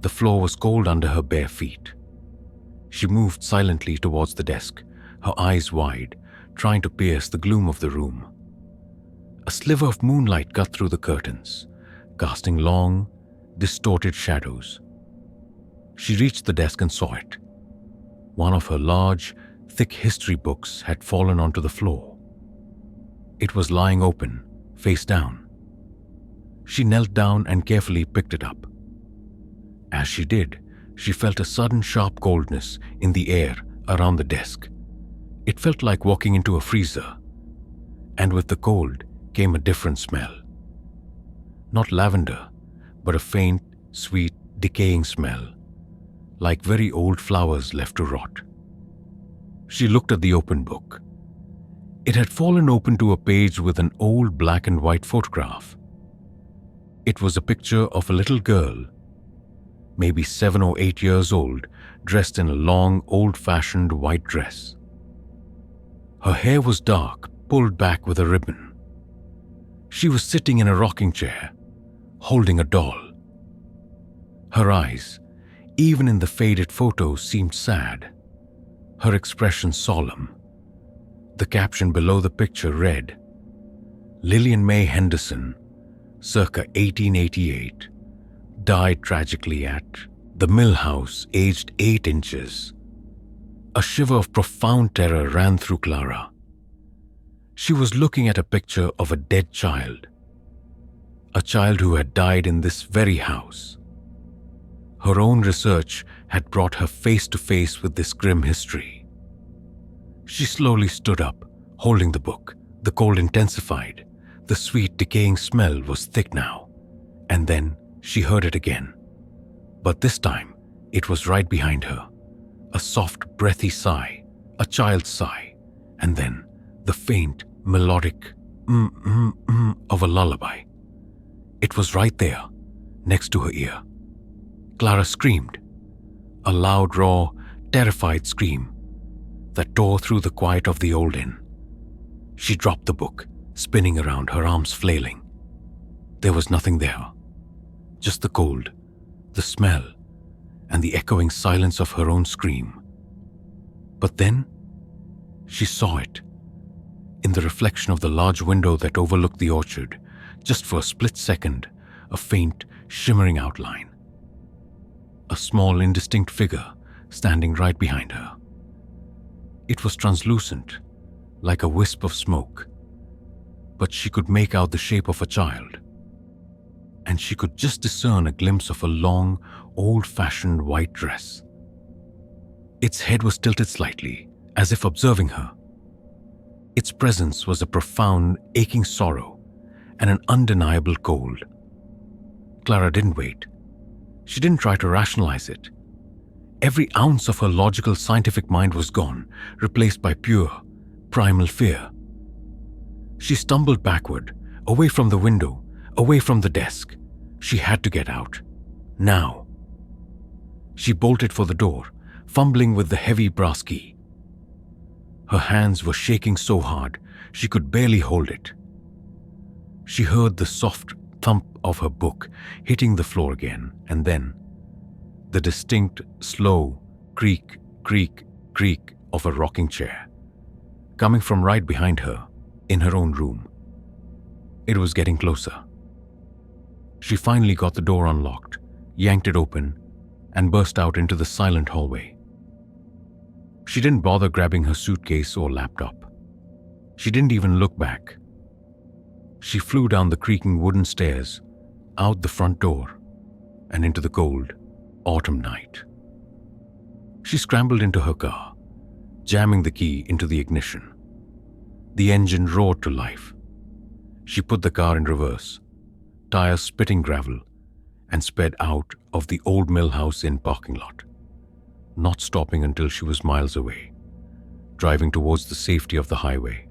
The floor was cold under her bare feet. She moved silently towards the desk, her eyes wide, trying to pierce the gloom of the room. A sliver of moonlight cut through the curtains, casting long, distorted shadows. She reached the desk and saw it. One of her large, thick history books had fallen onto the floor. It was lying open, face down. She knelt down and carefully picked it up. As she did, she felt a sudden sharp coldness in the air around the desk. It felt like walking into a freezer, and with the cold came a different smell. Not lavender, but a faint, sweet, decaying smell, like very old flowers left to rot. She looked at the open book. It had fallen open to a page with an old black and white photograph. It was a picture of a little girl, maybe 7 or 8 years old, dressed in a long, old-fashioned white dress. Her hair was dark, pulled back with a ribbon. She was sitting in a rocking chair, holding a doll. Her eyes, even in the faded photo, seemed sad, her expression solemn. The caption below the picture read, "Lillian May Henderson, circa 1888, died tragically at the Mill House, aged 8 inches. A shiver of profound terror ran through Clara. She was looking at a picture of a dead child, a child who had died in this very house. Her own research had brought her face to face with this grim history. She slowly stood up, holding the book. The cold intensified. The sweet, decaying smell was thick now. And then she heard it again. But this time, it was right behind her. A soft, breathy sigh, a child's sigh, and then the faint, melodic of a lullaby. It was right there, next to her ear. Clara screamed, a loud, raw, terrified scream that tore through the quiet of the old inn. She dropped the book, spinning around, her arms flailing. There was nothing there, just the cold, the smell, and the echoing silence of her own scream. But then, she saw it, in the reflection of the large window that overlooked the orchard, just for a split second, a faint, shimmering outline. A small, indistinct figure standing right behind her. It was translucent, like a wisp of smoke, but she could make out the shape of a child. And she could just discern a glimpse of a long, old-fashioned white dress. Its head was tilted slightly, as if observing her. Its presence was a profound, aching sorrow and an undeniable cold. Clara didn't wait. She didn't try to rationalize it. Every ounce of her logical scientific mind was gone, replaced by pure, primal fear. She stumbled backward, away from the window, away from the desk. She had to get out. Now. She bolted for the door, fumbling with the heavy brass key. Her hands were shaking so hard, she could barely hold it. She heard the soft thump of her book hitting the floor again, and then the distinct, slow creak, creak, creak of a rocking chair, coming from right behind her, in her own room. It was getting closer. She finally got the door unlocked, yanked it open, and burst out into the silent hallway. She didn't bother grabbing her suitcase or laptop. She didn't even look back. She flew down the creaking wooden stairs, out the front door, and into the cold, autumn night. She scrambled into her car, jamming the key into the ignition. The engine roared to life. She put the car in reverse, tires spitting gravel, and sped out of the old Mill House Inn parking lot, not stopping until she was miles away, driving towards the safety of the highway.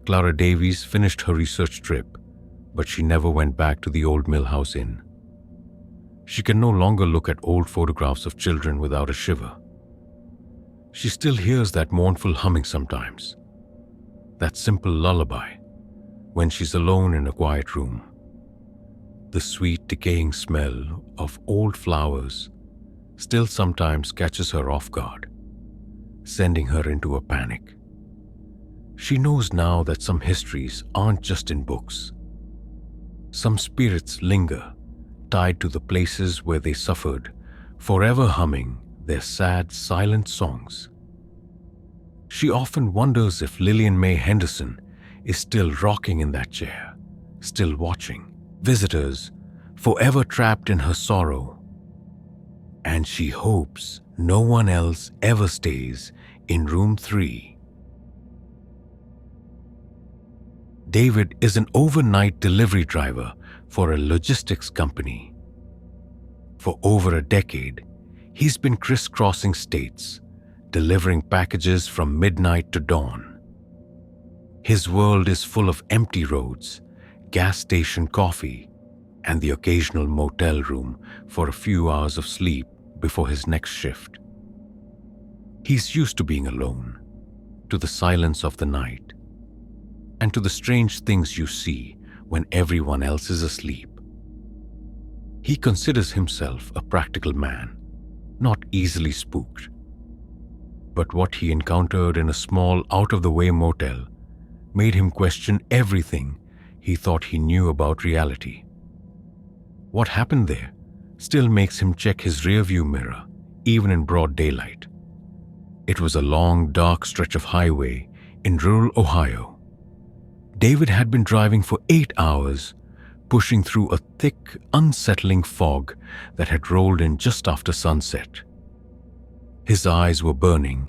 Clara Davies finished her research trip, but she never went back to the old Mill House Inn. She can no longer look at old photographs of children without a shiver. She still hears that mournful humming sometimes, that simple lullaby, when she's alone in a quiet room. The sweet, decaying smell of old flowers still sometimes catches her off guard, sending her into a panic. She knows now that some histories aren't just in books. Some spirits linger, tied to the places where they suffered, forever humming their sad, silent songs. She often wonders if Lillian May Henderson is still rocking in that chair, still watching visitors, forever trapped in her sorrow. And she hopes no one else ever stays in room 3. David is an overnight delivery driver for a logistics company. For over a decade, he's been crisscrossing states, delivering packages from midnight to dawn. His world is full of empty roads, gas station coffee, and the occasional motel room for a few hours of sleep before his next shift. He's used to being alone, to the silence of the night, and to the strange things you see when everyone else is asleep. He considers himself a practical man, not easily spooked. But what he encountered in a small, out-of-the-way motel made him question everything he thought he knew about reality. What happened there still makes him check his rearview mirror, even in broad daylight. It was a long, dark stretch of highway in rural Ohio. David had been driving for 8 hours, pushing through a thick, unsettling fog that had rolled in just after sunset. His eyes were burning,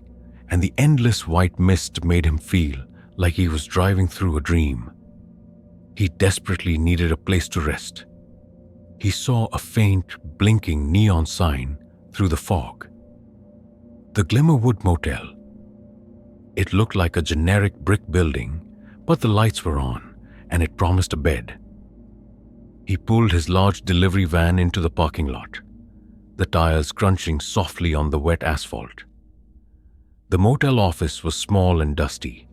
and the endless white mist made him feel like he was driving through a dream. He desperately needed a place to rest. He saw a faint, blinking neon sign through the fog. The Glimmerwood Motel. It looked like a generic brick building, but the lights were on, and it promised a bed. He pulled his large delivery van into the parking lot, the tires crunching softly on the wet asphalt. The motel office was small and dusty,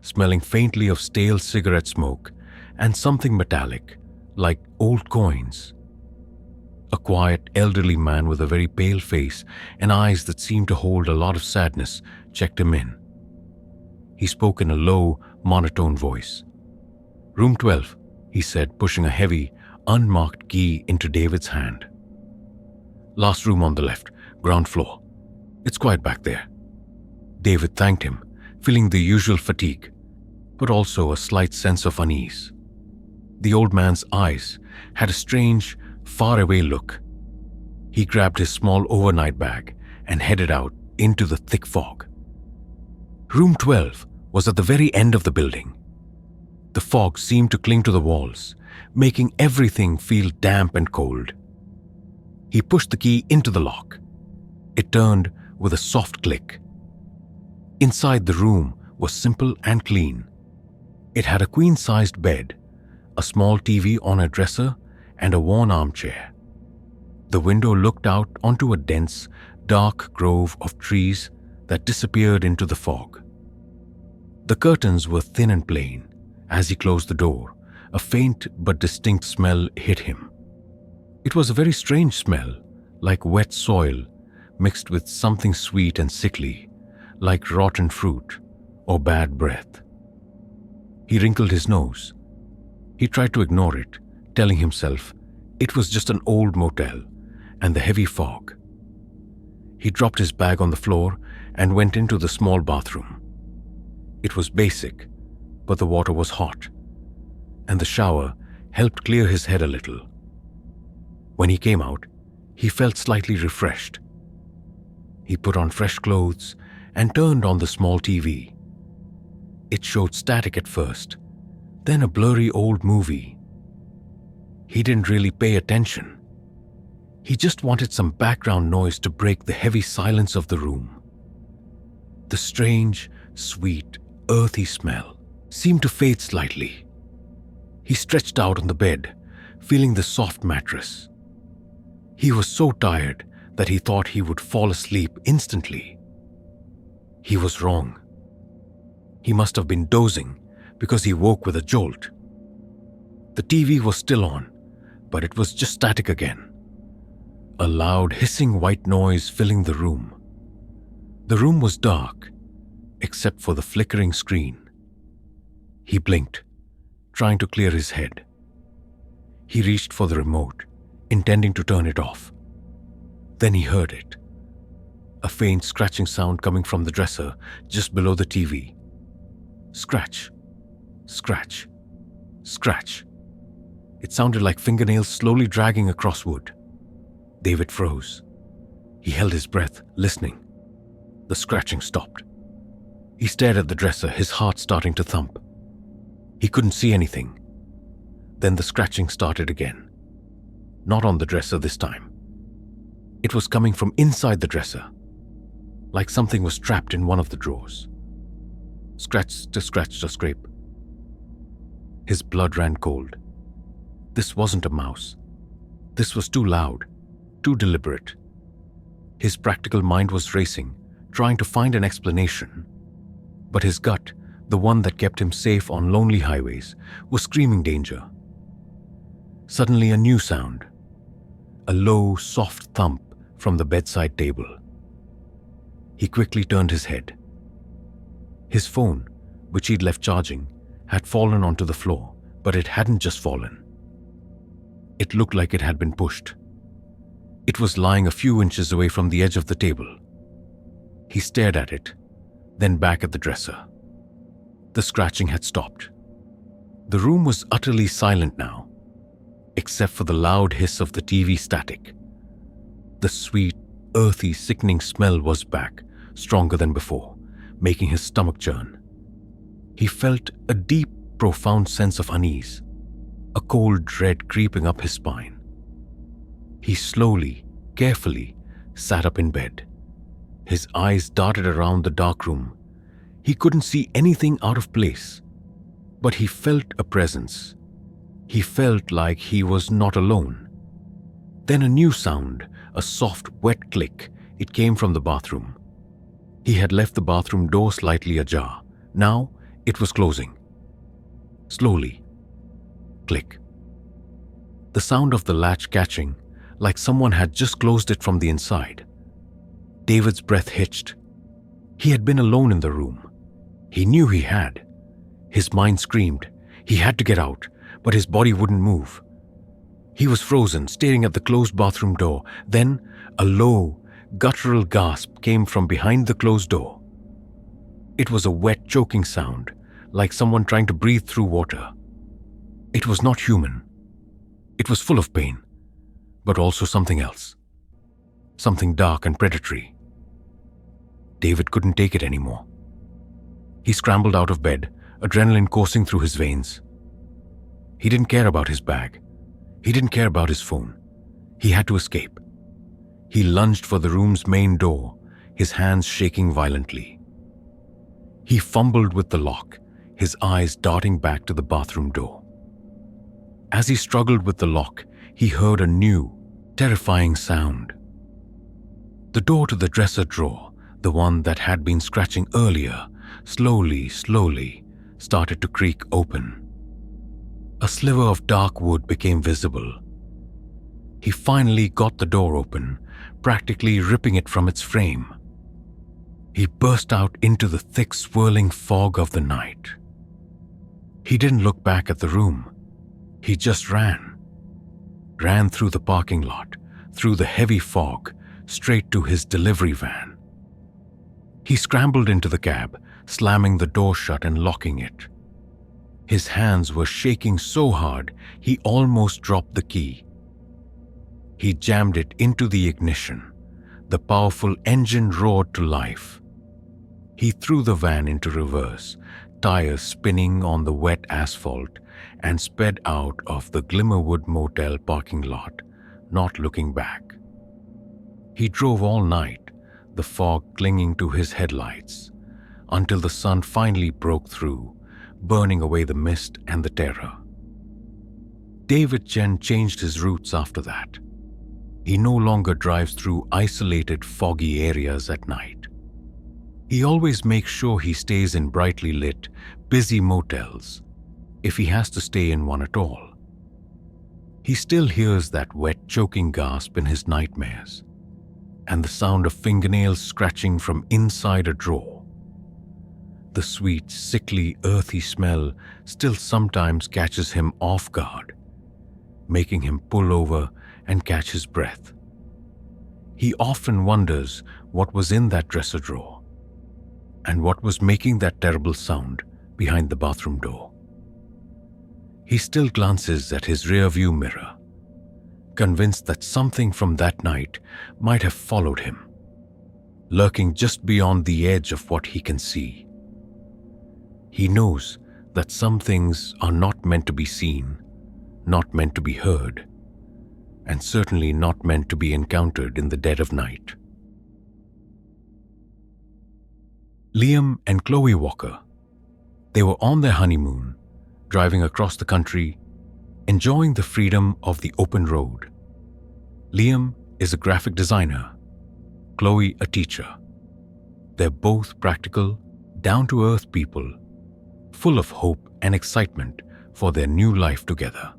smelling faintly of stale cigarette smoke and something metallic, like old coins. A quiet, elderly man with a very pale face and eyes that seemed to hold a lot of sadness checked him in. He spoke in a low, monotone voice. "Room 12, he said, pushing a heavy, unmarked key into David's hand. "Last room on the left, ground floor. It's quiet back there." David thanked him, feeling the usual fatigue, but also a slight sense of unease. The old man's eyes had a strange, faraway look. He grabbed his small overnight bag and headed out into the thick fog. Room 12 was at the very end of the building. The fog seemed to cling to the walls, making everything feel damp and cold. He pushed the key into the lock. It turned with a soft click. Inside the room was simple and clean. It had a queen-sized bed, a small TV on a dresser, and a worn armchair. The window looked out onto a dense, dark grove of trees that disappeared into the fog. The curtains were thin and plain. As he closed the door, a faint but distinct smell hit him. It was a very strange smell, like wet soil mixed with something sweet and sickly, like rotten fruit or bad breath. He wrinkled his nose. He tried to ignore it, telling himself it was just an old motel and the heavy fog. He dropped his bag on the floor and went into the small bathroom. It was basic, but the water was hot, and the shower helped clear his head a little. When he came out, he felt slightly refreshed. He put on fresh clothes and turned on the small TV. It showed static at first, then a blurry old movie. He didn't really pay attention. He just wanted some background noise to break the heavy silence of the room. The strange, sweet, earthy smell seemed to fade slightly. He stretched out on the bed, feeling the soft mattress. He was so tired that he thought he would fall asleep instantly. He was wrong. He must have been dozing because he woke with a jolt. The TV was still on, but it was just static again. A loud hissing white noise filling the room. The room was dark, except for the flickering screen. He blinked, trying to clear his head. He reached for the remote, intending to turn it off. Then he heard it. A faint scratching sound coming from the dresser just below the TV. Scratch, scratch, scratch. It sounded like fingernails slowly dragging across wood. David froze. He held his breath, listening. The scratching stopped. He stared at the dresser, his heart starting to thump. He couldn't see anything. Then the scratching started again. Not on the dresser this time. It was coming from inside the dresser, like something was trapped in one of the drawers. Scratch to scratch to scrape. His blood ran cold. This wasn't a mouse. This was too loud, too deliberate. His practical mind was racing, trying to find an explanation. But his gut, the one that kept him safe on lonely highways, was screaming danger. Suddenly a new sound. A low, soft thump from the bedside table. He quickly turned his head. His phone, which he'd left charging, had fallen onto the floor, but it hadn't just fallen. It looked like it had been pushed. It was lying a few inches away from the edge of the table. He stared at it, then back at the dresser. The scratching had stopped. The room was utterly silent now, except for the loud hiss of the TV static. The sweet, earthy, sickening smell was back, stronger than before, making his stomach churn. He felt a deep, profound sense of unease, a cold dread creeping up his spine. He slowly, carefully sat up in bed. His eyes darted around the dark room. He couldn't see anything out of place, but he felt a presence. He felt like he was not alone. Then a new sound, a soft, wet click. It came from the bathroom. He had left the bathroom door slightly ajar. Now it was closing. Slowly. Click. The sound of the latch catching, like someone had just closed it from the inside. David's breath hitched. He had been alone in the room. He knew he had. His mind screamed. He had to get out, but his body wouldn't move. He was frozen, staring at the closed bathroom door. Then a low, guttural gasp came from behind the closed door. It was a wet, choking sound, like someone trying to breathe through water. It was not human. It was full of pain, but also something else. Something dark and predatory. David couldn't take it anymore. He scrambled out of bed, adrenaline coursing through his veins. He didn't care about his bag. He didn't care about his phone. He had to escape. He lunged for the room's main door, his hands shaking violently. He fumbled with the lock, his eyes darting back to the bathroom door. As he struggled with the lock, he heard a new, terrifying sound. The door to the dresser drawer, the one that had been scratching earlier, slowly started to creak open. A sliver of dark wood became visible. He finally got the door open, practically ripping it from its frame. He burst out into the thick, swirling fog of the night. He didn't look back at the room. He just ran through the parking lot, through the heavy fog, straight to his delivery van. He scrambled into the cab, slamming the door shut and locking it. His hands were shaking so hard he almost dropped the key. He jammed it into the ignition. The powerful engine roared to life. He threw the van into reverse, tires spinning on the wet asphalt, and sped out of the Glimmerwood Motel parking lot, not looking back. He drove all night, the fog clinging to his headlights, until the sun finally broke through, burning away the mist and the terror. David Chen changed his routes after that. He no longer drives through isolated, foggy areas at night. He always makes sure he stays in brightly lit, busy motels, if he has to stay in one at all. He still hears that wet, choking gasp in his nightmares, and the sound of fingernails scratching from inside a drawer. The sweet, sickly, earthy smell still sometimes catches him off guard, making him pull over and catch his breath. He often wonders what was in that dresser drawer and what was making that terrible sound behind the bathroom door. He still glances at his rearview mirror, convinced that something from that night might have followed him, lurking just beyond the edge of what he can see. He knows that some things are not meant to be seen, not meant to be heard, and certainly not meant to be encountered in the dead of night. Liam and Chloe Walker. They were on their honeymoon, driving across the country, enjoying the freedom of the open road. Liam is a graphic designer, Chloe a teacher. They're both practical, down-to-earth people, full of hope and excitement for their new life together.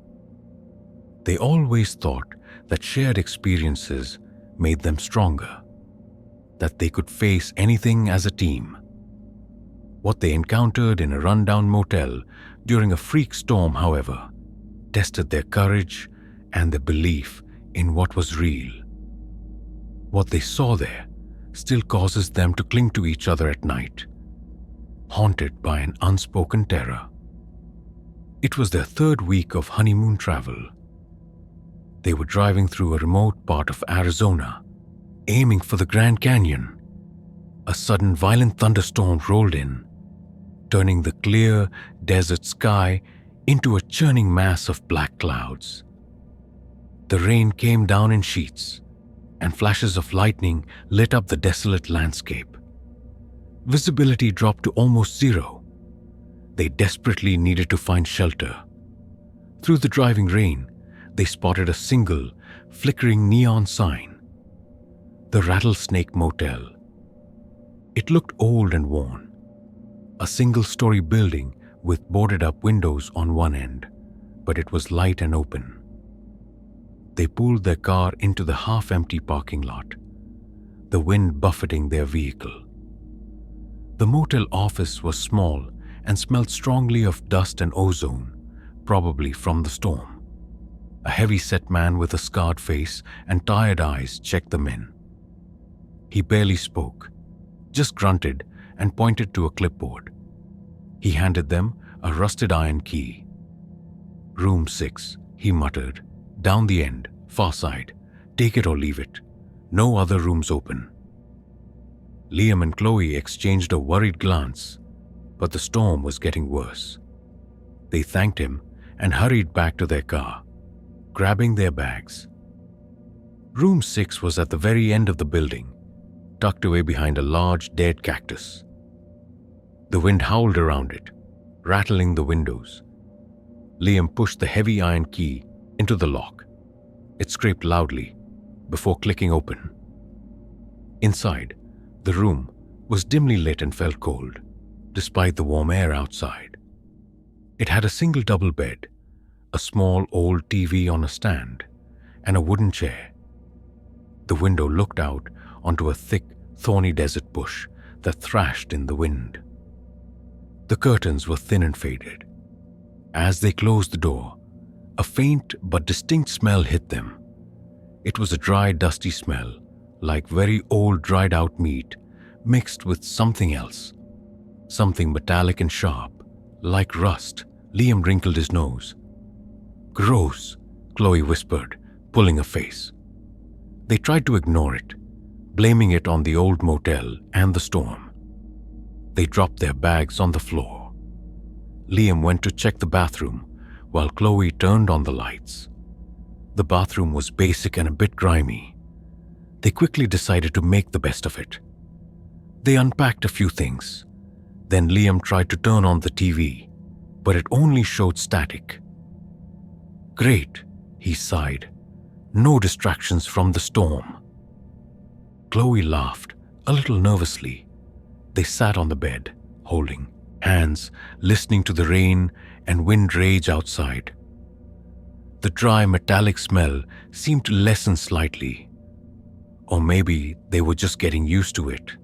They always thought that shared experiences made them stronger, that they could face anything as a team. What they encountered in a rundown motel during a freak storm, however, tested their courage and their belief in what was real. What they saw there still causes them to cling to each other at night, haunted by an unspoken terror. It was their third week of honeymoon travel. They were driving through a remote part of Arizona, aiming for the Grand Canyon. A sudden violent thunderstorm rolled in, turning the clear desert sky into a churning mass of black clouds. The rain came down in sheets, and flashes of lightning lit up the desolate landscape. Visibility dropped to almost zero. They desperately needed to find shelter. Through the driving rain, they spotted a single, flickering neon sign: the Rattlesnake Motel. It looked old and worn, a single-story building with boarded-up windows on one end, but it was light and open. They pulled their car into the half-empty parking lot, the wind buffeting their vehicle. The motel office was small and smelled strongly of dust and ozone, probably from the storm. A heavy-set man with a scarred face and tired eyes checked them in. He barely spoke, just grunted and pointed to a clipboard. He handed them a rusted iron key. "Room 6, he muttered. "Down the end, far side. Take it or leave it. No other rooms open." Liam and Chloe exchanged a worried glance, but the storm was getting worse. They thanked him and hurried back to their car, grabbing their bags. Room 6 was at the very end of the building, tucked away behind a large dead cactus. The wind howled around it, rattling the windows. Liam pushed the heavy iron key into the lock. It scraped loudly before clicking open. Inside, the room was dimly lit and felt cold, despite the warm air outside. It had a single double bed, a small old TV on a stand, and a wooden chair. The window looked out onto a thick, thorny desert bush that thrashed in the wind. The curtains were thin and faded. As they closed the door, a faint but distinct smell hit them. It was a dry, dusty smell, like very old dried-out meat mixed with something else. Something metallic and sharp, like rust. Liam wrinkled his nose. "Gross," Chloe whispered, pulling a face. They tried to ignore it, blaming it on the old motel and the storm. They dropped their bags on the floor. Liam went to check the bathroom while Chloe turned on the lights. The bathroom was basic and a bit grimy. They quickly decided to make the best of it. They unpacked a few things. Then Liam tried to turn on the TV, but it only showed static. "Great," he sighed. "No distractions from the storm." Chloe laughed, a little nervously. They sat on the bed, holding hands, listening to the rain and wind rage outside. The dry, metallic smell seemed to lessen slightly. Or maybe they were just getting used to it.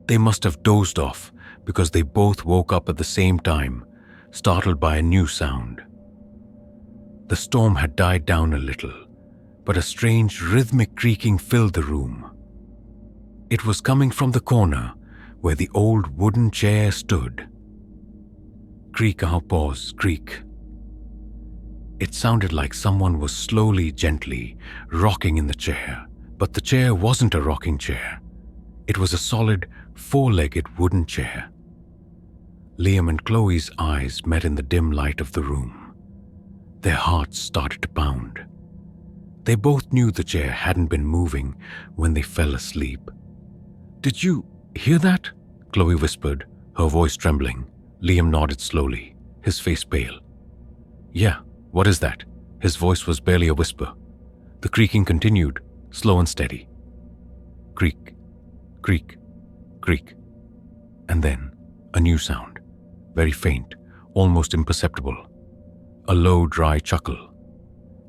They must have dozed off because they both woke up at the same time, startled by a new sound. The storm had died down a little, but a strange rhythmic creaking filled the room. It was coming from the corner where the old wooden chair stood. Creak, pause, creak. It sounded like someone was slowly, gently rocking in the chair, but the chair wasn't a rocking chair. It was a solid, four-legged wooden chair. Liam and Chloe's eyes met in the dim light of the room. Their hearts started to pound. They both knew the chair hadn't been moving when they fell asleep. "Did you hear that?" Chloe whispered, her voice trembling. Liam nodded slowly, his face pale. "Yeah, what is that?" His voice was barely a whisper. The creaking continued, slow and steady. Creak, creak, creak. And then a new sound, very faint, almost imperceptible. A low, dry chuckle.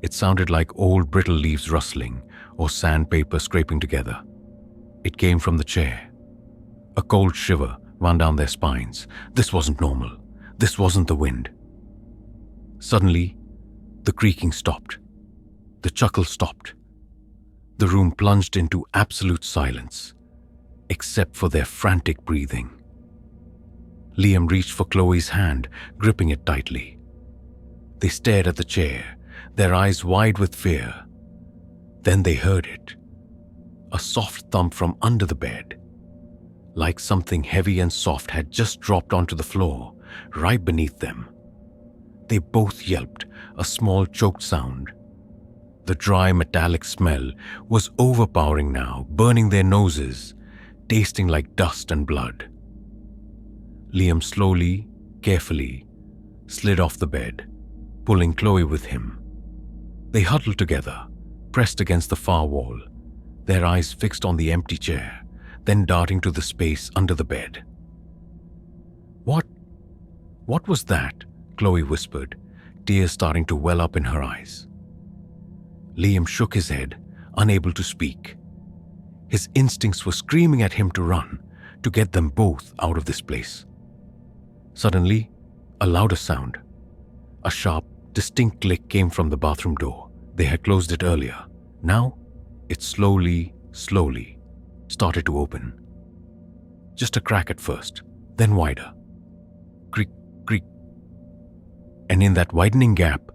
It sounded like old brittle leaves rustling or sandpaper scraping together. It came from the chair. A cold shiver ran down their spines. This wasn't normal. This wasn't the wind. Suddenly, the creaking stopped. The chuckle stopped. The room plunged into absolute silence, except for their frantic breathing. Liam reached for Chloe's hand, gripping it tightly. They stared at the chair, their eyes wide with fear. Then they heard it. A soft thump from under the bed, like something heavy and soft had just dropped onto the floor, right beneath them. They both yelped, a small choked sound. The dry metallic smell was overpowering now, burning their noses, tasting like dust and blood. Liam slowly, carefully, slid off the bed, pulling Chloe with him. They huddled together, pressed against the far wall, their eyes fixed on the empty chair, then darting to the space under the bed. What was that?" Chloe whispered, tears starting to well up in her eyes. Liam shook his head, unable to speak. His instincts were screaming at him to run, to get them both out of this place. Suddenly, a louder sound. A sharp, distinct click came from the bathroom door. They had closed it earlier. Now, it slowly started to open. Just a crack at first, then wider. Creak, creak. And in that widening gap,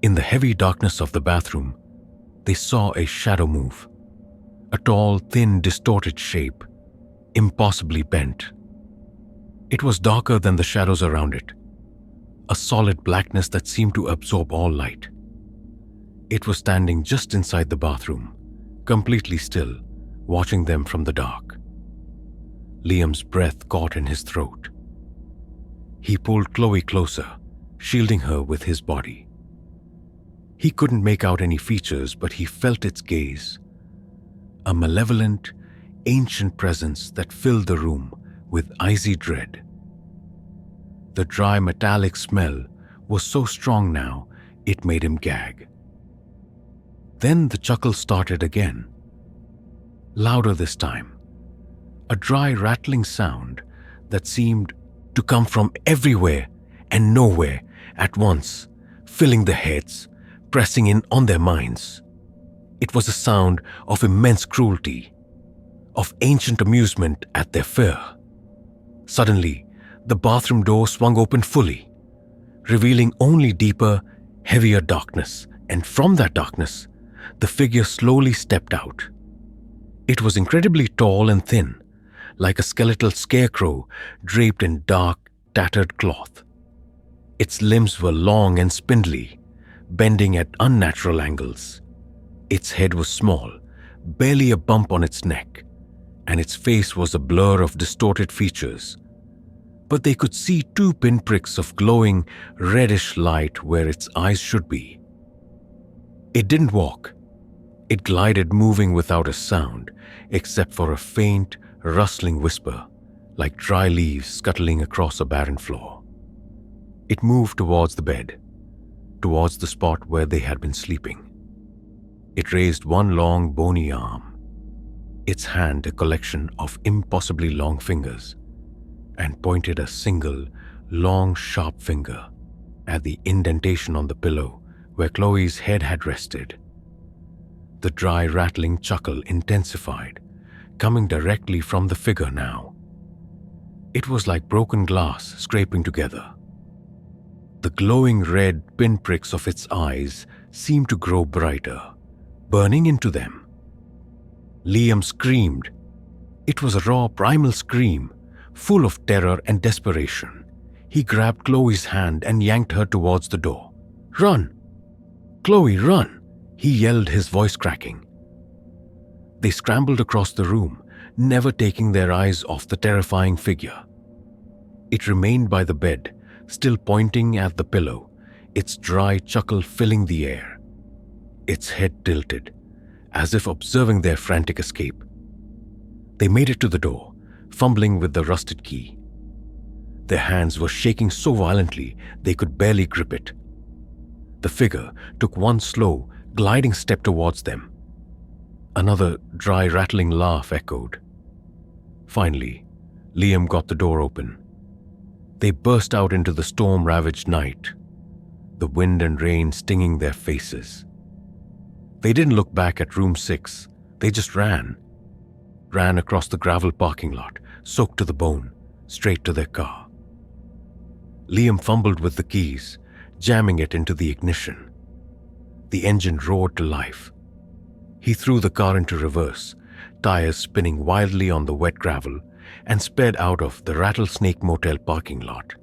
in the heavy darkness of the bathroom, they saw a shadow move. A tall, thin, distorted shape, impossibly bent. It was darker than the shadows around it, a solid blackness that seemed to absorb all light. It was standing just inside the bathroom, completely still, watching them from the dark. Liam's breath caught in his throat. He pulled Chloe closer, shielding her with his body. He couldn't make out any features, but he felt its gaze. A malevolent, ancient presence that filled the room with icy dread. The dry metallic smell was so strong now, it made him gag. Then the chuckle started again. Louder this time. A dry rattling sound that seemed to come from everywhere and nowhere at once, filling their heads, pressing in on their minds. It was a sound of immense cruelty, of ancient amusement at their fear. Suddenly, the bathroom door swung open fully, revealing only deeper, heavier darkness, and from that darkness, the figure slowly stepped out. It was incredibly tall and thin, like a skeletal scarecrow draped in dark, tattered cloth. Its limbs were long and spindly, bending at unnatural angles. Its head was small, barely a bump on its neck, and its face was a blur of distorted features. But they could see 2 pinpricks of glowing, reddish light where its eyes should be. It didn't walk. It glided, moving without a sound, except for a faint, rustling whisper, like dry leaves scuttling across a barren floor. It moved towards the bed, towards the spot where they had been sleeping. It raised one long, bony arm, its hand a collection of impossibly long fingers, and pointed a single, long, sharp finger at the indentation on the pillow where Chloe's head had rested. The dry, rattling chuckle intensified, coming directly from the figure now. It was like broken glass scraping together. The glowing red pinpricks of its eyes seemed to grow brighter, burning into them. Liam screamed. It was a raw, primal scream, full of terror and desperation. He grabbed Chloe's hand and yanked her towards the door. "Run! Chloe, run!" he yelled, his voice cracking. They scrambled across the room, never taking their eyes off the terrifying figure. It remained by the bed, still pointing at the pillow, its dry chuckle filling the air. Its head tilted, as if observing their frantic escape. They made it to the door, fumbling with the rusted key. Their hands were shaking so violently they could barely grip it. The figure took one slow, gliding step towards them. Another dry, rattling laugh echoed. Finally, Liam got the door open. They burst out into the storm-ravaged night, the wind and rain stinging their faces. They didn't look back at room 6. They just ran across the gravel parking lot, soaked to the bone, straight to their car. Liam fumbled with the keys, jamming it into the ignition. The engine roared to life. He threw the car into reverse, tires spinning wildly on the wet gravel, and sped out of the Rattlesnake Motel parking lot,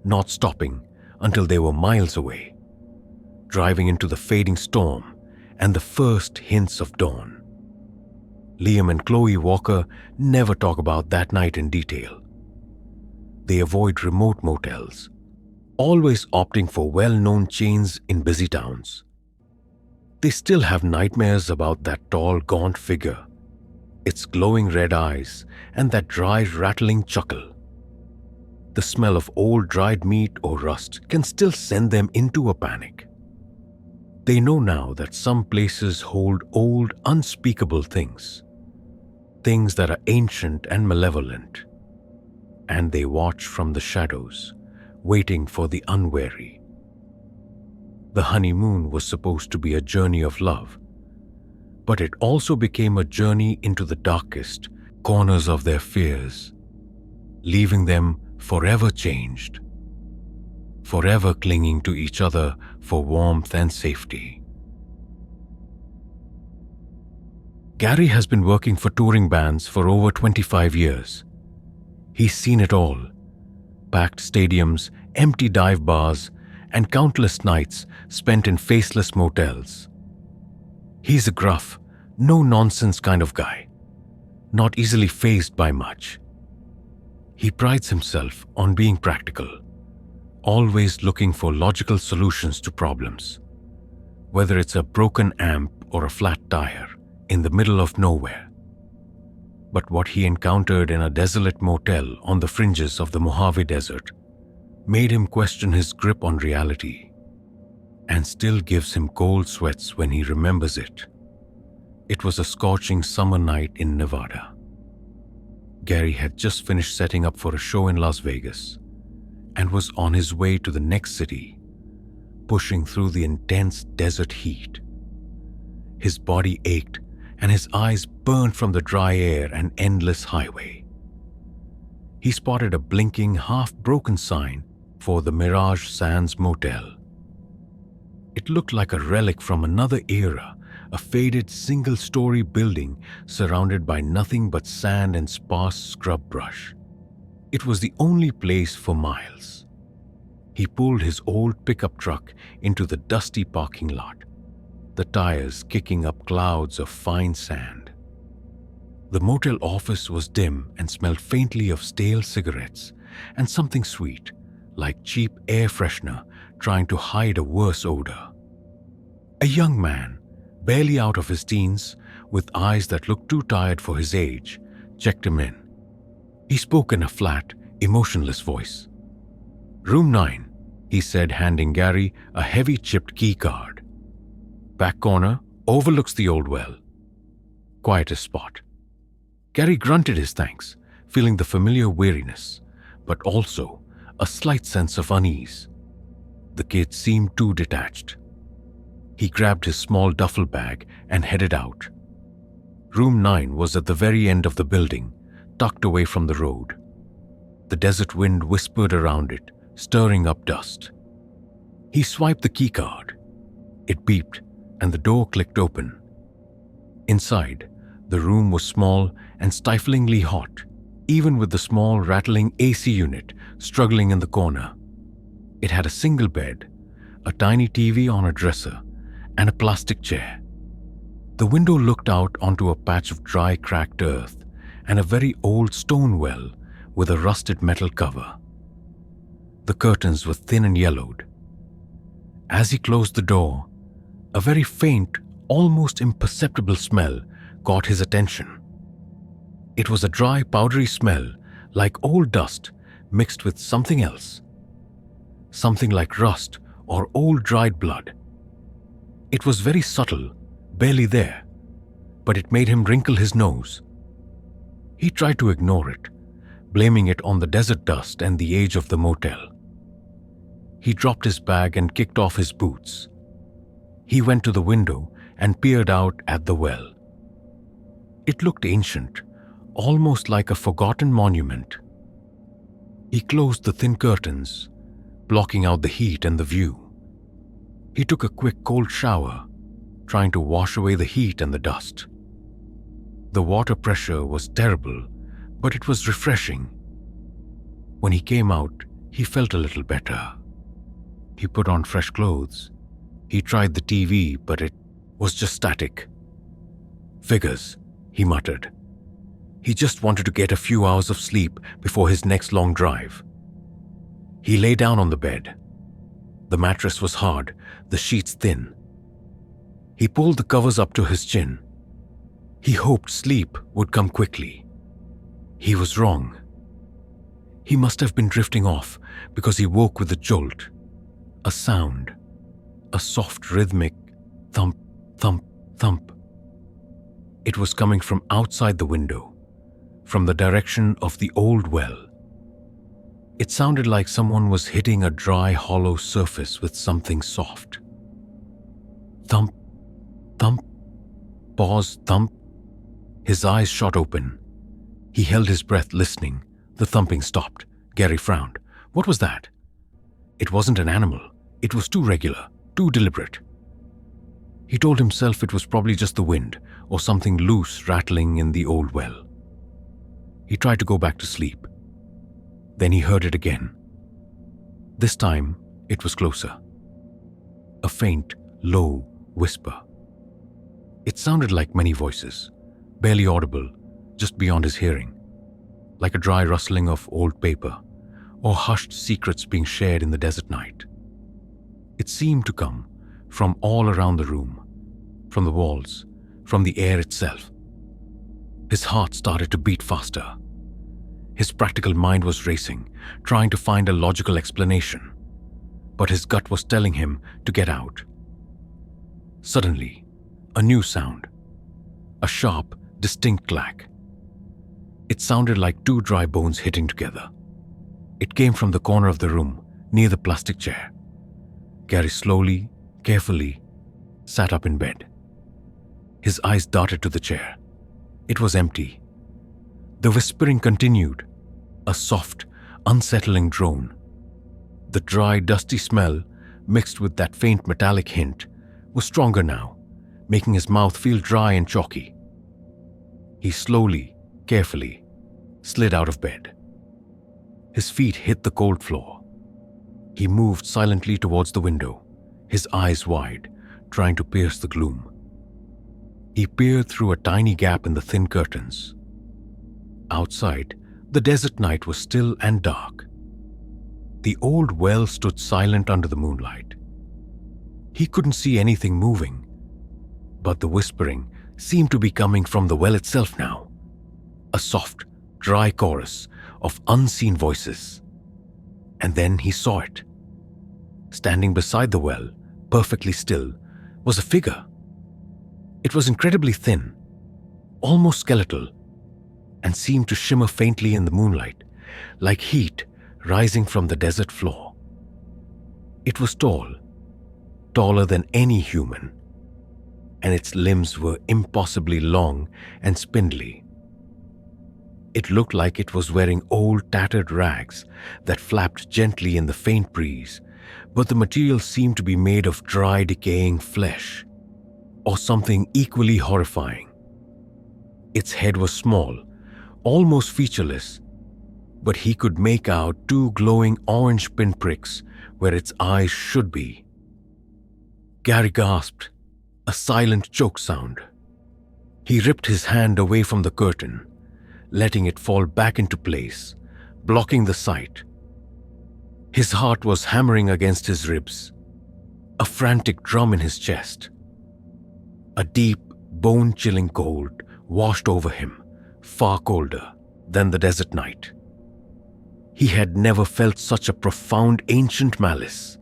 not stopping until they were miles away, driving into the fading storm and the first hints of dawn. Liam and Chloe Walker never talk about that night in detail. They avoid remote motels, always opting for well-known chains in busy towns. They still have nightmares about that tall, gaunt figure, its glowing red eyes, and that dry, rattling chuckle. The smell of old dried meat or rust can still send them into a panic. They know now that some places hold old, unspeakable things that are ancient and malevolent, and they watch from the shadows, waiting for the unwary. The honeymoon was supposed to be a journey of love, but it also became a journey into the darkest corners of their fears, leaving them forever changed, forever clinging to each other for warmth and safety. Gary has been working for touring bands for over 25 years. He's seen it all: packed stadiums, empty dive bars, and countless nights spent in faceless motels. He's a gruff, no-nonsense kind of guy, not easily fazed by much. He prides himself on being practical, always looking for logical solutions to problems, whether it's a broken amp or a flat tire in the middle of nowhere. But what he encountered in a desolate motel on the fringes of the Mojave Desert made him question his grip on reality, and still gives him cold sweats when he remembers it. It was a scorching summer night in Nevada. Gary had just finished setting up for a show in Las Vegas and was on his way to the next city, pushing through the intense desert heat. His body ached and his eyes burned from the dry air and endless highway. He spotted a blinking, half-broken sign for the Mirage Sands Motel. It looked like a relic from another era, a faded single-story building surrounded by nothing but sand and sparse scrub brush. It was the only place for miles. He pulled his old pickup truck into the dusty parking lot, the tires kicking up clouds of fine sand. The motel office was dim and smelled faintly of stale cigarettes and something sweet, like cheap air freshener trying to hide a worse odor. A young man, barely out of his teens, with eyes that looked too tired for his age, checked him in. He spoke in a flat, emotionless voice. "Room 9, he said, handing Gary a heavy chipped key card. "Back corner, overlooks the old well. Quietest spot." Gary grunted his thanks, feeling the familiar weariness, but also a slight sense of unease. The kid seemed too detached. He grabbed his small duffel bag and headed out. Room 9 was at the very end of the building, tucked away from the road. The desert wind whispered around it, stirring up dust. He swiped the key card. It beeped, and the door clicked open. Inside, the room was small and stiflingly hot, even with the small rattling AC unit struggling in the corner. It had a single bed, a tiny TV on a dresser, and a plastic chair. The window looked out onto a patch of dry, cracked earth and a very old stone well with a rusted metal cover. The curtains were thin and yellowed. As he closed the door, a very faint, almost imperceptible smell caught his attention. It was a dry, powdery smell, like old dust mixed with something else. Something like rust or old dried blood. It was very subtle, barely there, but it made him wrinkle his nose. He tried to ignore it, blaming it on the desert dust and the age of the motel. He dropped his bag and kicked off his boots. He went to the window and peered out at the well. It looked ancient, almost like a forgotten monument. He closed the thin curtains, blocking out the heat and the view. He took a quick cold shower, trying to wash away the heat and the dust. The water pressure was terrible, but it was refreshing. When he came out, he felt a little better. He put on fresh clothes. He tried the TV, but it was just static. "Figures," he muttered. He just wanted to get a few hours of sleep before his next long drive. He lay down on the bed. The mattress was hard, the sheets thin. He pulled the covers up to his chin. He hoped sleep would come quickly. He was wrong. He must have been drifting off because he woke with a jolt, a sound, a soft rhythmic thump, thump, thump. It was coming from outside the window, from the direction of the old well. It sounded like someone was hitting a dry, hollow surface with something soft. Thump, thump, pause, thump. His eyes shot open. He held his breath, listening. The thumping stopped. Gary frowned. What was that? It wasn't an animal. It was too regular, too deliberate. He told himself it was probably just the wind or something loose rattling in the old well. He tried to go back to sleep. Then he heard it again. This time, It was closer. A faint, low whisper. It sounded like many voices, barely audible, just beyond his hearing, like a dry rustling of old paper or hushed secrets being shared in the desert night. It seemed to come from all around the room, from the walls, from the air itself. His heart started to beat faster. His practical mind was racing, trying to find a logical explanation, but his gut was telling him to get out. Suddenly, a new sound. A sharp, distinct clack. It sounded like two dry bones hitting together. It came from the corner of the room, near the plastic chair. Gary slowly, carefully, sat up in bed. His eyes darted to the chair. It was empty. The whispering continued, a soft, unsettling drone. The dry, dusty smell, mixed with that faint metallic hint, was stronger now, making his mouth feel dry and chalky. He slowly, carefully, slid out of bed. His feet hit the cold floor. He moved silently towards the window, his eyes wide, trying to pierce the gloom. He peered through a tiny gap in the thin curtains. Outside, the desert night was still and dark. The old well stood silent under the moonlight. He couldn't see anything moving, but the whispering seemed to be coming from the well itself now. A soft, dry chorus of unseen voices. And then he saw it. Standing beside the well, perfectly still, was a figure. It was incredibly thin, almost skeletal, and seemed to shimmer faintly in the moonlight, like heat rising from the desert floor. It was tall, taller than any human, and its limbs were impossibly long and spindly. It looked like it was wearing old tattered rags that flapped gently in the faint breeze, but the material seemed to be made of dry, decaying flesh, or something equally horrifying. Its head was small, almost featureless, but he could make out two glowing orange pinpricks where its eyes should be. Gary gasped, a silent choke sound. He ripped his hand away from the curtain, letting it fall back into place, blocking the sight. His heart was hammering against his ribs, a frantic drum in his chest. A deep, bone-chilling cold washed over him, far colder than the desert night. He had never felt such a profound ancient malice.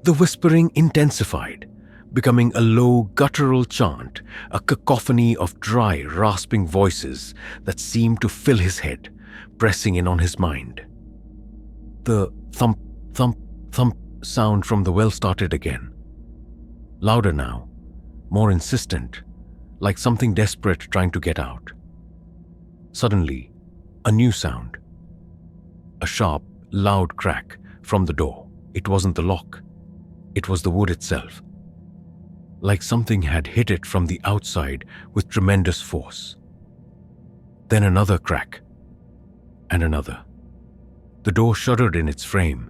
The whispering intensified, becoming a low, guttural chant, a cacophony of dry, rasping voices that seemed to fill his head, pressing in on his mind. The thump, thump, thump sound from the well started again. Louder now, more insistent, like something desperate trying to get out. Suddenly, a new sound. A sharp, loud crack from the door. It wasn't the lock. It was the wood itself. Like something had hit it from the outside with tremendous force. Then another crack. And another. The door shuddered in its frame.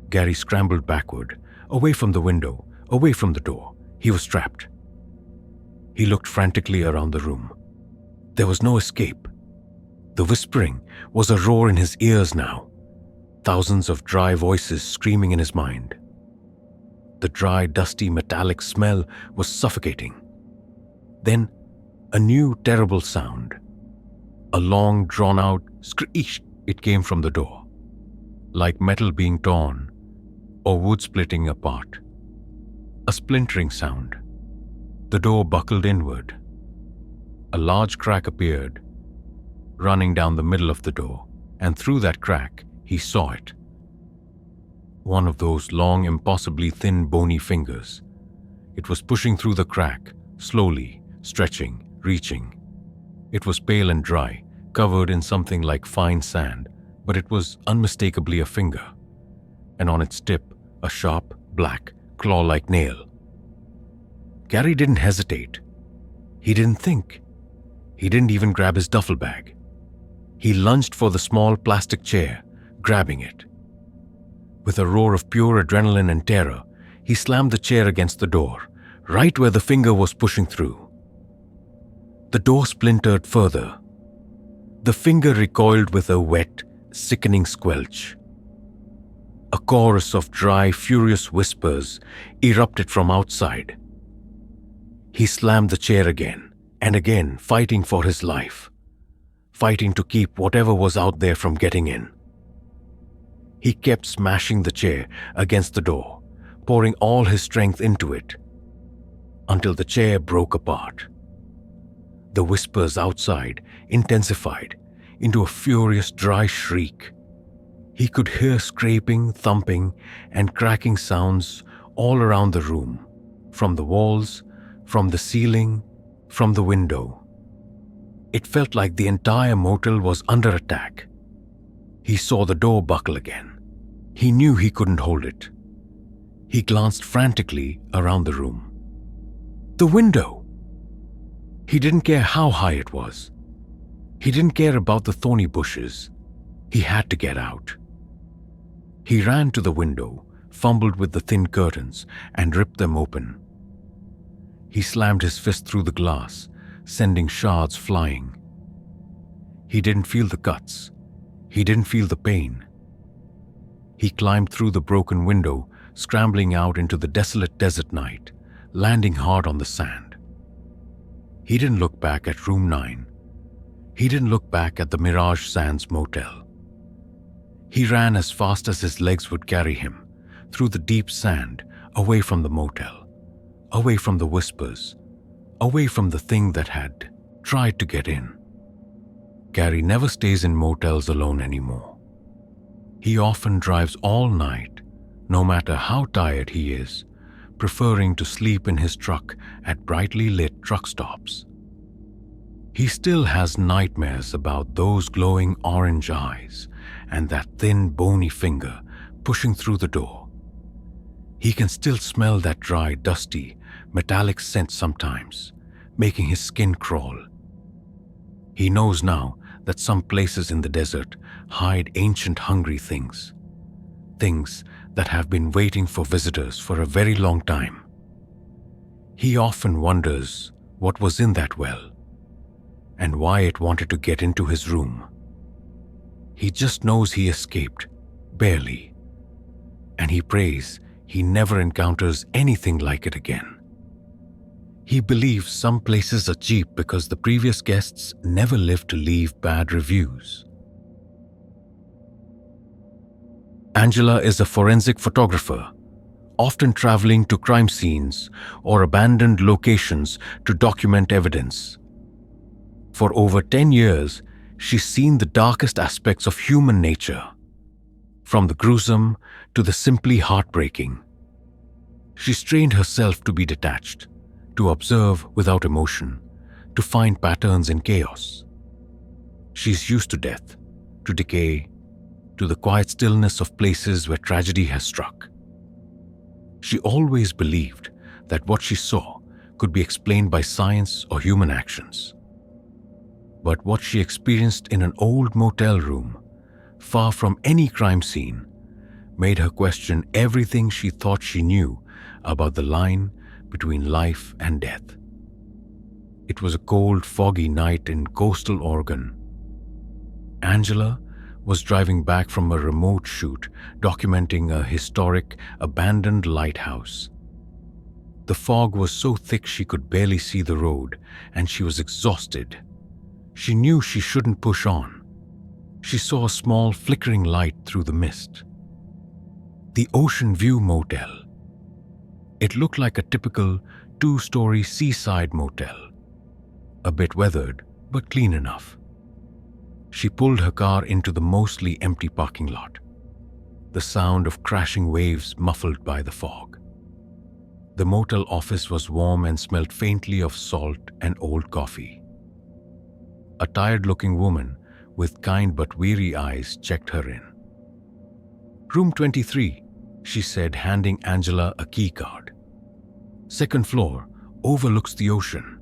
Gary scrambled backward, away from the window, away from the door. He was trapped. He looked frantically around the room. There was no escape. The whispering was a roar in his ears now. Thousands of dry voices screaming in his mind. The dry, dusty, metallic smell was suffocating. Then, a new, terrible sound. A long, drawn-out screech. It came from the door, like metal being torn or wood splitting apart. A splintering sound. The door buckled inward. A large crack appeared, running down the middle of the door, and through that crack, he saw it. One of those long, impossibly thin, bony fingers. It was pushing through the crack, slowly, stretching, reaching. It was pale and dry, covered in something like fine sand, but it was unmistakably a finger, and on its tip, a sharp, black, claw-like nail. Gary didn't hesitate. He didn't think. He didn't even grab his duffel bag. He lunged for the small plastic chair, grabbing it. With a roar of pure adrenaline and terror, he slammed the chair against the door, right where the finger was pushing through. The door splintered further. The finger recoiled with a wet, sickening squelch. A chorus of dry, furious whispers erupted from outside. He slammed the chair again and again, fighting for his life, fighting to keep whatever was out there from getting in. He kept smashing the chair against the door, pouring all his strength into it, until the chair broke apart. The whispers outside intensified into a furious, dry shriek. He could hear scraping, thumping, and cracking sounds all around the room, from the walls, from the ceiling, from the window. It felt like the entire motel was under attack. He saw the door buckle again. He knew he couldn't hold it. He glanced frantically around the room. The window! He didn't care how high it was. He didn't care about the thorny bushes. He had to get out. He ran to the window, fumbled with the thin curtains, and ripped them open. He slammed his fist through the glass, sending shards flying. He didn't feel the cuts. He didn't feel the pain. He climbed through the broken window, scrambling out into the desolate desert night, landing hard on the sand. He didn't look back at Room 9. He didn't look back at the Mirage Sands Motel. He ran as fast as his legs would carry him, through the deep sand, away from the motel, away from the whispers, away from the thing that had tried to get in. Gary never stays in motels alone anymore. He often drives all night, no matter how tired he is, preferring to sleep in his truck at brightly lit truck stops. He still has nightmares about those glowing orange eyes and that thin, bony finger pushing through the door. He can still smell that dry, dusty, metallic scent sometimes, making his skin crawl. He knows now that some places in the desert hide ancient, hungry things that have been waiting for visitors for a very long time. He often wonders what was in that well and why it wanted to get into his room. He just knows he escaped, barely, and he prays he never encounters anything like it again. He believes some places are cheap because the previous guests never lived to leave bad reviews. Angela is a forensic photographer, often traveling to crime scenes or abandoned locations to document evidence. For over 10 years, she's seen the darkest aspects of human nature, from the gruesome to the simply heartbreaking. She's trained herself to be detached, to observe without emotion, to find patterns in chaos. She's used to death, to decay, to the quiet stillness of places where tragedy has struck. She always believed that what she saw could be explained by science or human actions. But what she experienced in an old motel room, far from any crime scene, made her question everything she thought she knew about the line between life and death. It was a cold, foggy night in coastal Oregon. Angela was driving back from a remote shoot documenting a historic, abandoned lighthouse. The fog was so thick she could barely see the road, and she was exhausted. She knew she shouldn't push on. She saw a small, flickering light through the mist. The Ocean View Motel. It looked like a typical 2-story seaside motel, a bit weathered but clean enough. She pulled her car into the mostly empty parking lot, the sound of crashing waves muffled by the fog. The motel office was warm and smelled faintly of salt and old coffee. A tired-looking woman with kind but weary eyes checked her in. "Room 23, she said, handing Angela a key card. "Second floor, overlooks the ocean.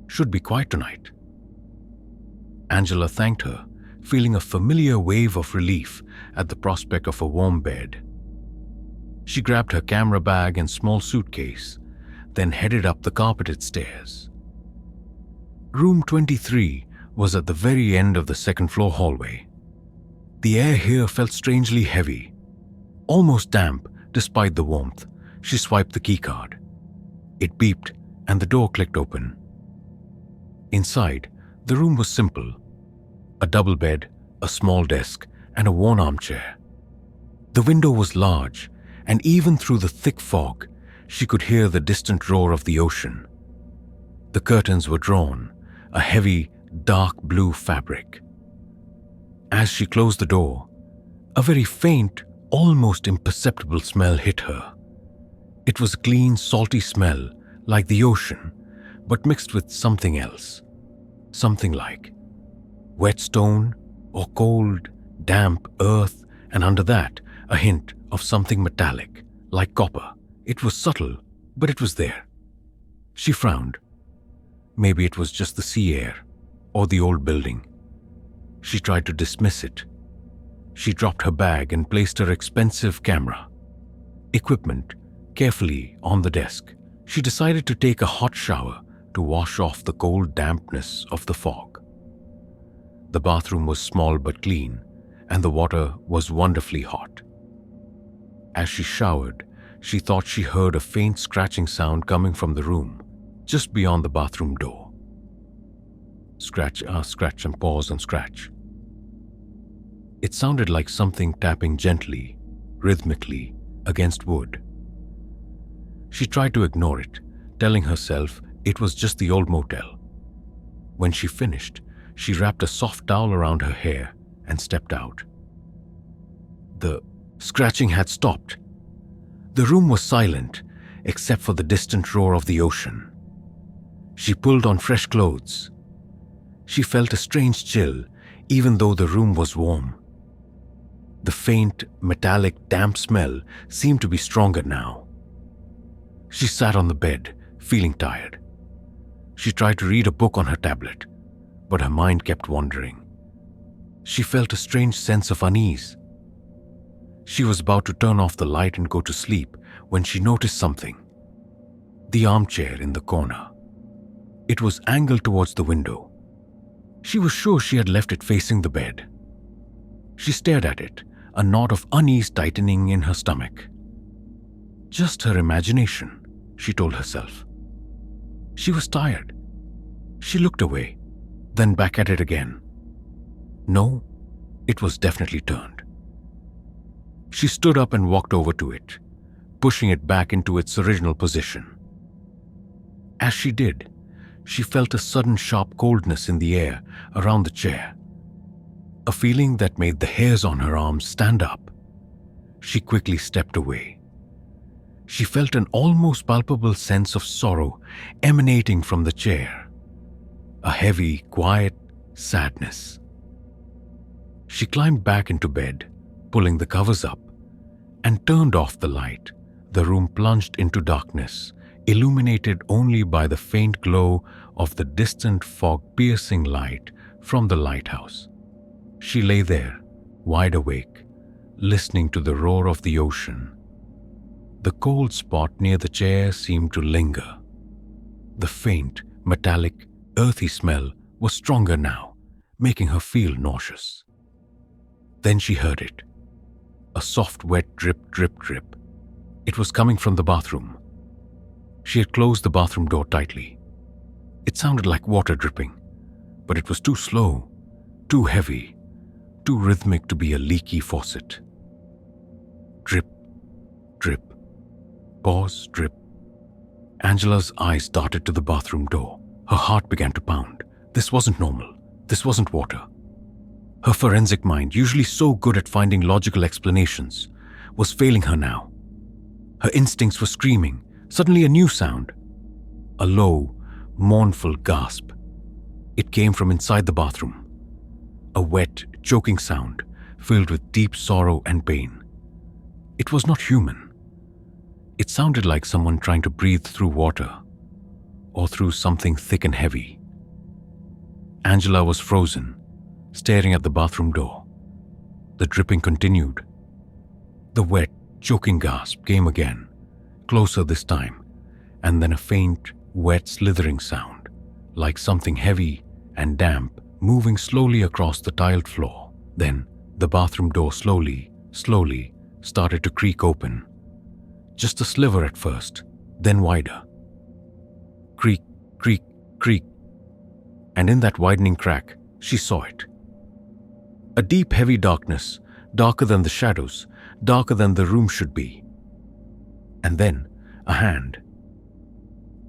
Should be quiet tonight." Angela thanked her, feeling a familiar wave of relief at the prospect of a warm bed. She grabbed her camera bag and small suitcase, then headed up the carpeted stairs. Room 23 was at the very end of the second-floor hallway. The air here felt strangely heavy, almost damp despite the warmth. She swiped the keycard. It beeped and the door clicked open. Inside, the room was simple. A double bed, a small desk, and a worn armchair. The window was large, and even through the thick fog, she could hear the distant roar of the ocean. The curtains were drawn, a heavy, dark blue fabric. As she closed the door, a very faint, almost imperceptible smell hit her. It was a clean, salty smell, like the ocean, but mixed with something else. Something like wet stone or cold, damp earth, and under that, a hint of something metallic, like copper. It was subtle, but it was there. She frowned. Maybe it was just the sea air or the old building. She tried to dismiss it. She dropped her bag and placed her expensive camera equipment carefully on the desk. She decided to take a hot shower to wash off the cold dampness of the fog. The bathroom was small but clean, and the water was wonderfully hot. As she showered, she thought she heard a faint scratching sound coming from the room just beyond the bathroom door. Scratch, scratch, and pause and scratch. It sounded like something tapping gently, rhythmically, against wood. She tried to ignore it, telling herself it was just the old motel. When she finished, she wrapped a soft towel around her hair and stepped out. The scratching had stopped. The room was silent, except for the distant roar of the ocean. She pulled on fresh clothes. She felt a strange chill, even though the room was warm. The faint, metallic, damp smell seemed to be stronger now. She sat on the bed, feeling tired. She tried to read a book on her tablet, but her mind kept wandering. She felt a strange sense of unease. She was about to turn off the light and go to sleep when she noticed something. The armchair in the corner. It was angled towards the window. She was sure she had left it facing the bed. She stared at it, a knot of unease tightening in her stomach. Just her imagination, she told herself. She was tired. She looked away, then back at it again. No, it was definitely turned. She stood up and walked over to it, pushing it back into its original position. As she did, she felt a sudden sharp coldness in the air around the chair, a feeling that made the hairs on her arms stand up. She quickly stepped away. She felt an almost palpable sense of sorrow emanating from the chair, a heavy, quiet sadness. She climbed back into bed, pulling the covers up, and turned off the light. The room plunged into darkness, illuminated only by the faint glow of the distant fog-piercing light from the lighthouse. She lay there, wide awake, listening to the roar of the ocean. The cold spot near the chair seemed to linger. The faint, metallic, earthy smell was stronger now, making her feel nauseous. Then she heard it. A soft, wet drip, drip, drip. It was coming from the bathroom. She had closed the bathroom door tightly. It sounded like water dripping, but it was too slow, too heavy, too rhythmic to be a leaky faucet. Drip, drip, pause, drip. Angela's eyes darted to the bathroom door. Her heart began to pound. This wasn't normal. This wasn't water. Her forensic mind, usually so good at finding logical explanations, was failing her now. Her instincts were screaming. Suddenly a new sound. A low, mournful gasp. It came from inside the bathroom. A wet, choking sound filled with deep sorrow and pain. It was not human. It sounded like someone trying to breathe through water, or through something thick and heavy. Angela was frozen, staring at the bathroom door. The dripping continued. The wet, choking gasp came again, closer this time, and then a faint, wet slithering sound, like something heavy and damp moving slowly across the tiled floor. Then the bathroom door slowly started to creak open. Just a sliver at first, then wider. Creak, creak, creak. And in that widening crack, she saw it. A deep, heavy darkness, darker than the shadows, darker than the room should be. And then a hand.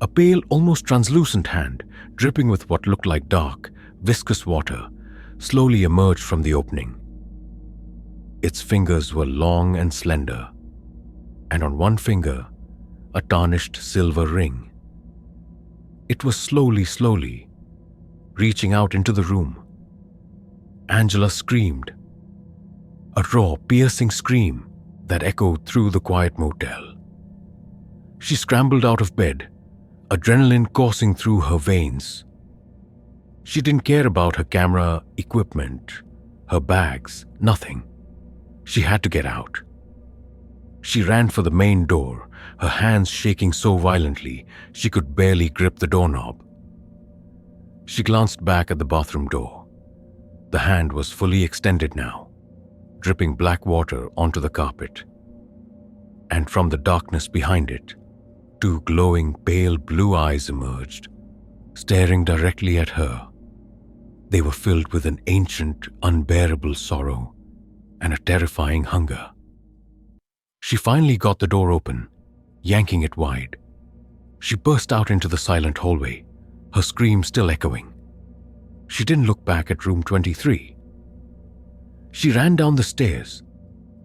A pale, almost translucent hand, dripping with what looked like dark, viscous water, slowly emerged from the opening. Its fingers were long and slender, and on one finger, a tarnished silver ring. It was slowly reaching out into the room. Angela screamed, a raw, piercing scream that echoed through the quiet motel. She scrambled out of bed, adrenaline coursing through her veins. She didn't care about her camera equipment, her bags, nothing. She had to get out. She ran for the main door, her hands shaking so violently she could barely grip the doorknob. She glanced back at the bathroom door. The hand was fully extended now, dripping black water onto the carpet. And from the darkness behind it, two glowing pale blue eyes emerged, staring directly at her. They were filled with an ancient, unbearable sorrow and a terrifying hunger. She finally got the door open, yanking it wide. She burst out into the silent hallway, her scream still echoing. She didn't look back at room 23. She ran down the stairs,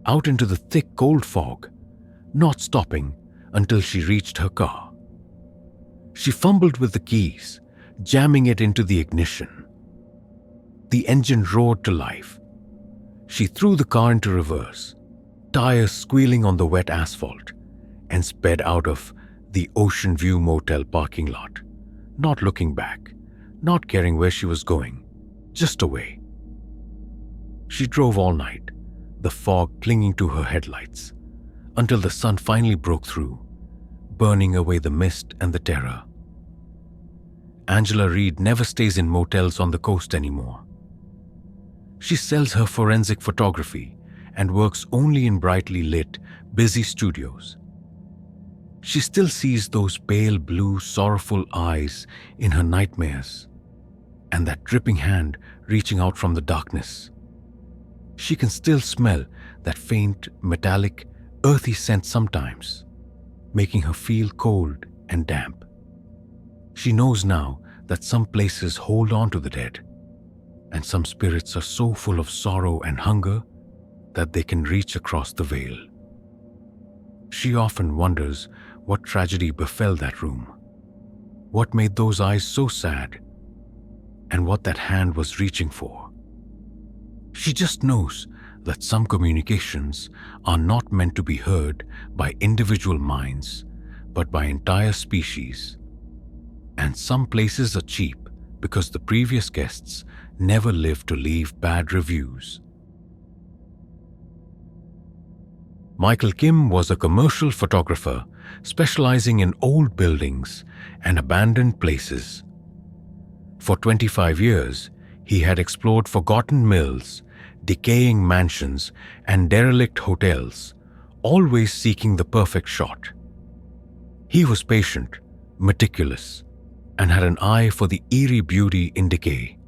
out into the thick, cold fog, not stopping until she reached her car. She fumbled with the keys, jamming it into the ignition. The engine roared to life. She threw the car into reverse, tires squealing on the wet asphalt, and sped out of the Ocean View Motel parking lot, not looking back, not caring where she was going, just away. She drove all night, the fog clinging to her headlights, until the sun finally broke through, burning away the mist and the terror. Angela Reed never stays in motels on the coast anymore. She sells her forensic photography and works only in brightly lit, busy studios. She still sees those pale blue, sorrowful eyes in her nightmares, and that dripping hand reaching out from the darkness. She can still smell that faint, metallic, earthy scent sometimes, making her feel cold and damp. She knows now that some places hold on to the dead, and some spirits are so full of sorrow and hunger that they can reach across the veil. She often wonders what tragedy befell that room, what made those eyes so sad, and what that hand was reaching for. She just knows that some communications are not meant to be heard by individual minds, but by entire species. And some places are cheap because the previous guests never lived to leave bad reviews. Michael Kim was a commercial photographer specializing in old buildings and abandoned places. For 25 years, he had explored forgotten mills, decaying mansions, and derelict hotels, always seeking the perfect shot. He was patient, meticulous, and had an eye for the eerie beauty in decay.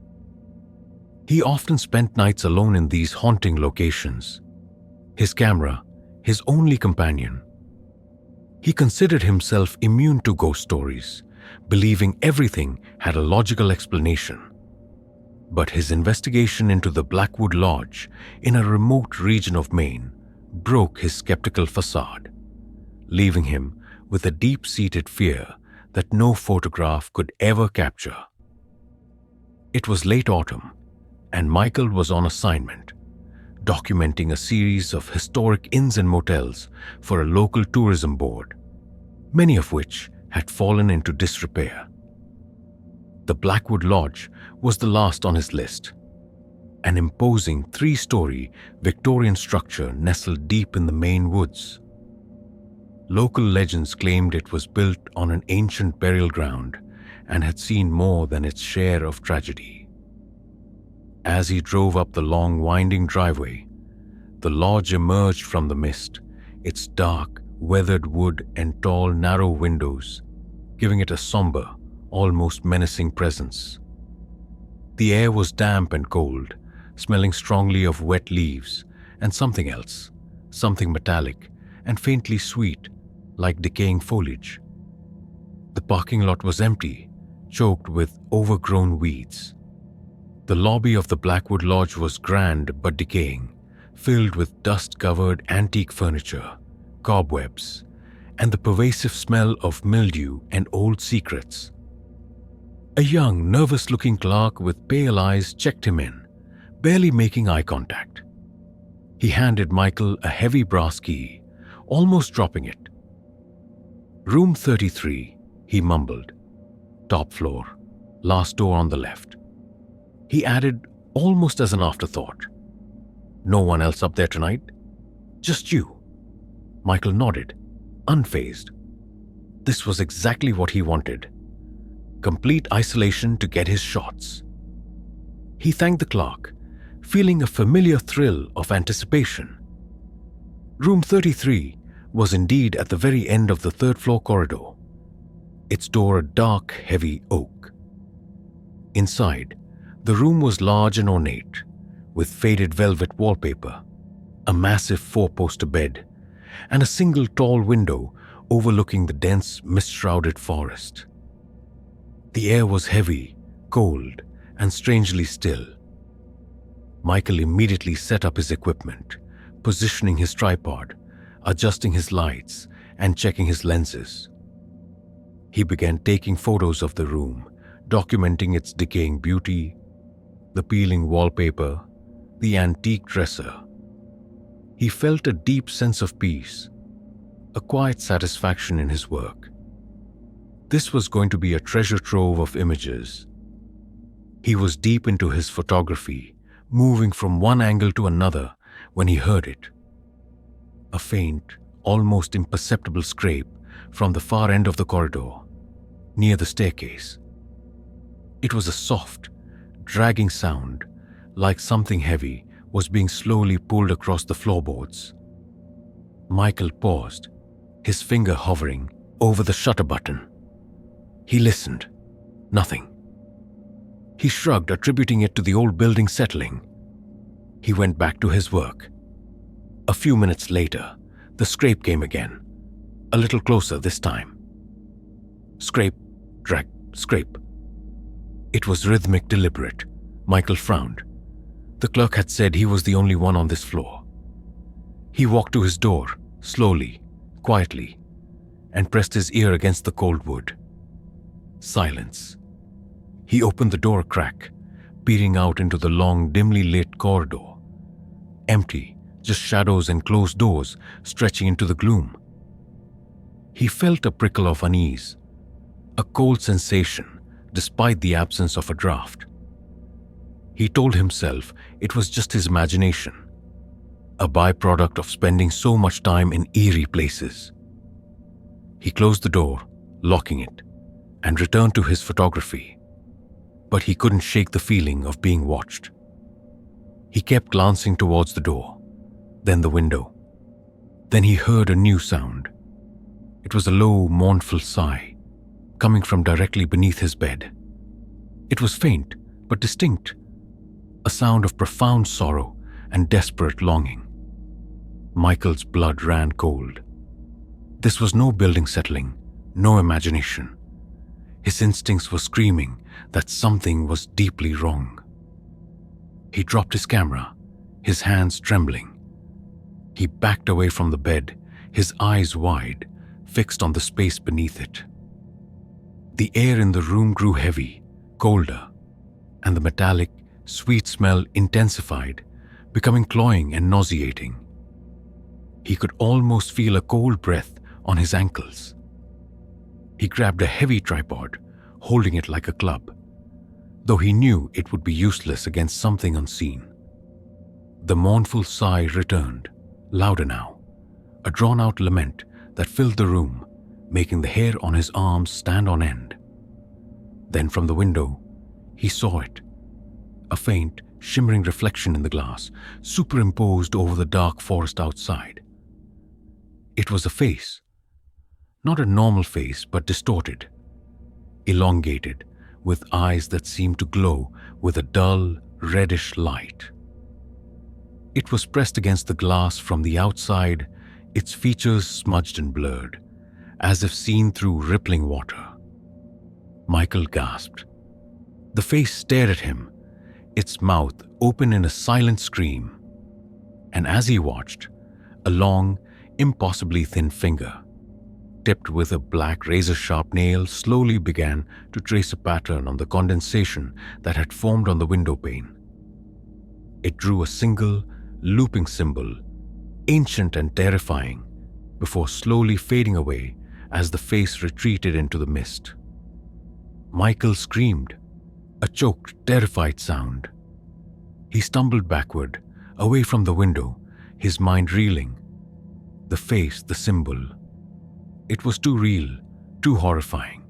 He often spent nights alone in these haunting locations, his camera his only companion. He considered himself immune to ghost stories, believing everything had a logical explanation. But his investigation into the Blackwood Lodge in a remote region of Maine broke his skeptical facade, leaving him with a deep-seated fear that no photograph could ever capture. It was late autumn, and Michael was on assignment, documenting a series of historic inns and motels for a local tourism board, many of which had fallen into disrepair. The Blackwood Lodge was the last on his list, an imposing 3-story Victorian structure nestled deep in the Maine woods. Local legends claimed it was built on an ancient burial ground and had seen more than its share of tragedy. As he drove up the long, winding driveway, the lodge emerged from the mist, its dark, weathered wood and tall, narrow windows, giving it a somber, almost menacing presence. The air was damp and cold, smelling strongly of wet leaves and something else, something metallic and faintly sweet, like decaying foliage. The parking lot was empty, choked with overgrown weeds. The lobby of the Blackwood Lodge was grand but decaying, filled with dust-covered antique furniture, cobwebs, and the pervasive smell of mildew and old secrets. A young, nervous-looking clerk with pale eyes checked him in, barely making eye contact. He handed Michael a heavy brass key, almost dropping it. "Room 33, he mumbled. "Top floor, last door on the left." He added, almost as an afterthought, "No one else up there tonight? Just you?" Michael nodded, unfazed. This was exactly what he wanted. Complete isolation to get his shots. He thanked the clerk, feeling a familiar thrill of anticipation. Room 33 was indeed at the very end of the third-floor corridor, its door a dark, heavy oak. Inside, the room was large and ornate, with faded velvet wallpaper, a massive four-poster bed, and a single tall window overlooking the dense, mist-shrouded forest. The air was heavy, cold, and strangely still. Michael immediately set up his equipment, positioning his tripod, adjusting his lights, and checking his lenses. He began taking photos of the room, documenting its decaying beauty, the peeling wallpaper, the antique dresser. He felt a deep sense of peace, a quiet satisfaction in his work. This was going to be a treasure trove of images. He was deep into his photography, moving from one angle to another when he heard it. A faint, almost imperceptible scrape from the far end of the corridor, near the staircase. It was a soft, dragging sound, like something heavy was being slowly pulled across the floorboards. Michael paused, his finger hovering over the shutter button. He listened. Nothing. He shrugged, attributing it to the old building settling. He went back to his work. A few minutes later, the scrape came again, a little closer this time. Scrape, drag, scrape. It was rhythmic, deliberate. Michael frowned. The clerk had said he was the only one on this floor. He walked to his door, slowly, quietly, and pressed his ear against the cold wood. Silence. He opened the door a crack, peering out into the long, dimly lit corridor. Empty, just shadows and closed doors stretching into the gloom. He felt a prickle of unease, a cold sensation despite the absence of a draft. He told himself it was just his imagination, a byproduct of spending so much time in eerie places. He closed the door, locking it, and returned to his photography. But he couldn't shake the feeling of being watched. He kept glancing towards the door, then the window. Then he heard a new sound. It was a low, mournful sigh, coming from directly beneath his bed. It was faint, but distinct, a sound of profound sorrow and desperate longing. Michael's blood ran cold. This was no building settling, no imagination. His instincts were screaming that something was deeply wrong. He dropped his camera, his hands trembling. He backed away from the bed, his eyes wide, fixed on the space beneath it. The air in the room grew heavy, colder, and the metallic, sweet smell intensified, becoming cloying and nauseating. He could almost feel a cold breath on his ankles. He grabbed a heavy tripod, holding it like a club, though he knew it would be useless against something unseen. The mournful sigh returned, louder now, a drawn-out lament that filled the room, making the hair on his arms stand on end. Then from the window, he saw it, a faint, shimmering reflection in the glass, superimposed over the dark forest outside. It was a face. Not a normal face, but distorted, elongated, with eyes that seemed to glow with a dull, reddish light. It was pressed against the glass from the outside, its features smudged and blurred, as if seen through rippling water. Michael gasped. The face stared at him, its mouth open in a silent scream. And as he watched, a long, impossibly thin finger, tipped with a black razor-sharp nail, slowly began to trace a pattern on the condensation that had formed on the window pane. It drew a single, looping symbol, ancient and terrifying, before slowly fading away as the face retreated into the mist. Michael screamed, a choked, terrified sound. He stumbled backward, away from the window, his mind reeling. The face, the symbol. It was too real, too horrifying.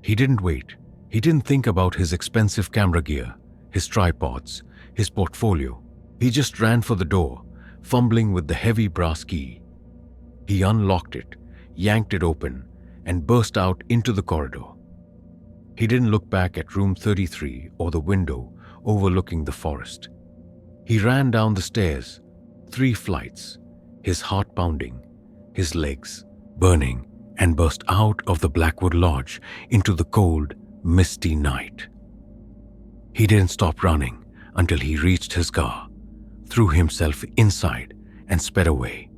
He didn't wait. He didn't think about his expensive camera gear, his tripods, his portfolio. He just ran for the door, fumbling with the heavy brass key. He unlocked it, yanked it open, and burst out into the corridor. He didn't look back at room 33 or the window overlooking the forest. He ran down the stairs, 3 flights, his heart pounding, his legs burning, and burst out of the Blackwood Lodge into the cold, misty night. He didn't stop running until he reached his car, threw himself inside, and sped away,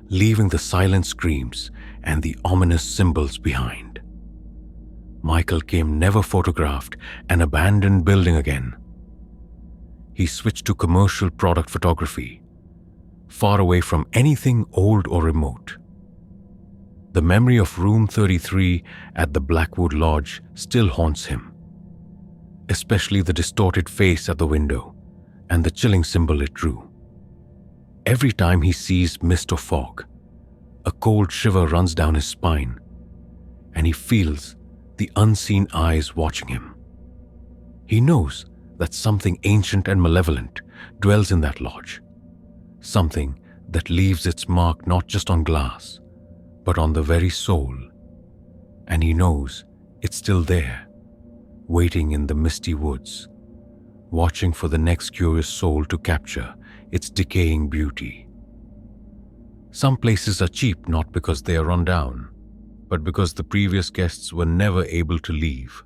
leaving the silent screams and the ominous symbols behind. Michael came never photographed an abandoned building again. He switched to commercial product photography, far away from anything old or remote. The memory of room 33 at the Blackwood Lodge still haunts him, especially the distorted face at the window and the chilling symbol it drew. Every time he sees mist or fog, a cold shiver runs down his spine, and he feels the unseen eyes watching him. He knows that something ancient and malevolent dwells in that lodge, something that leaves its mark not just on glass, but on the very soul. And he knows it's still there, waiting in the misty woods, watching for the next curious soul to capture its decaying beauty. Some places are cheap not because they are run down, but because the previous guests were never able to leave.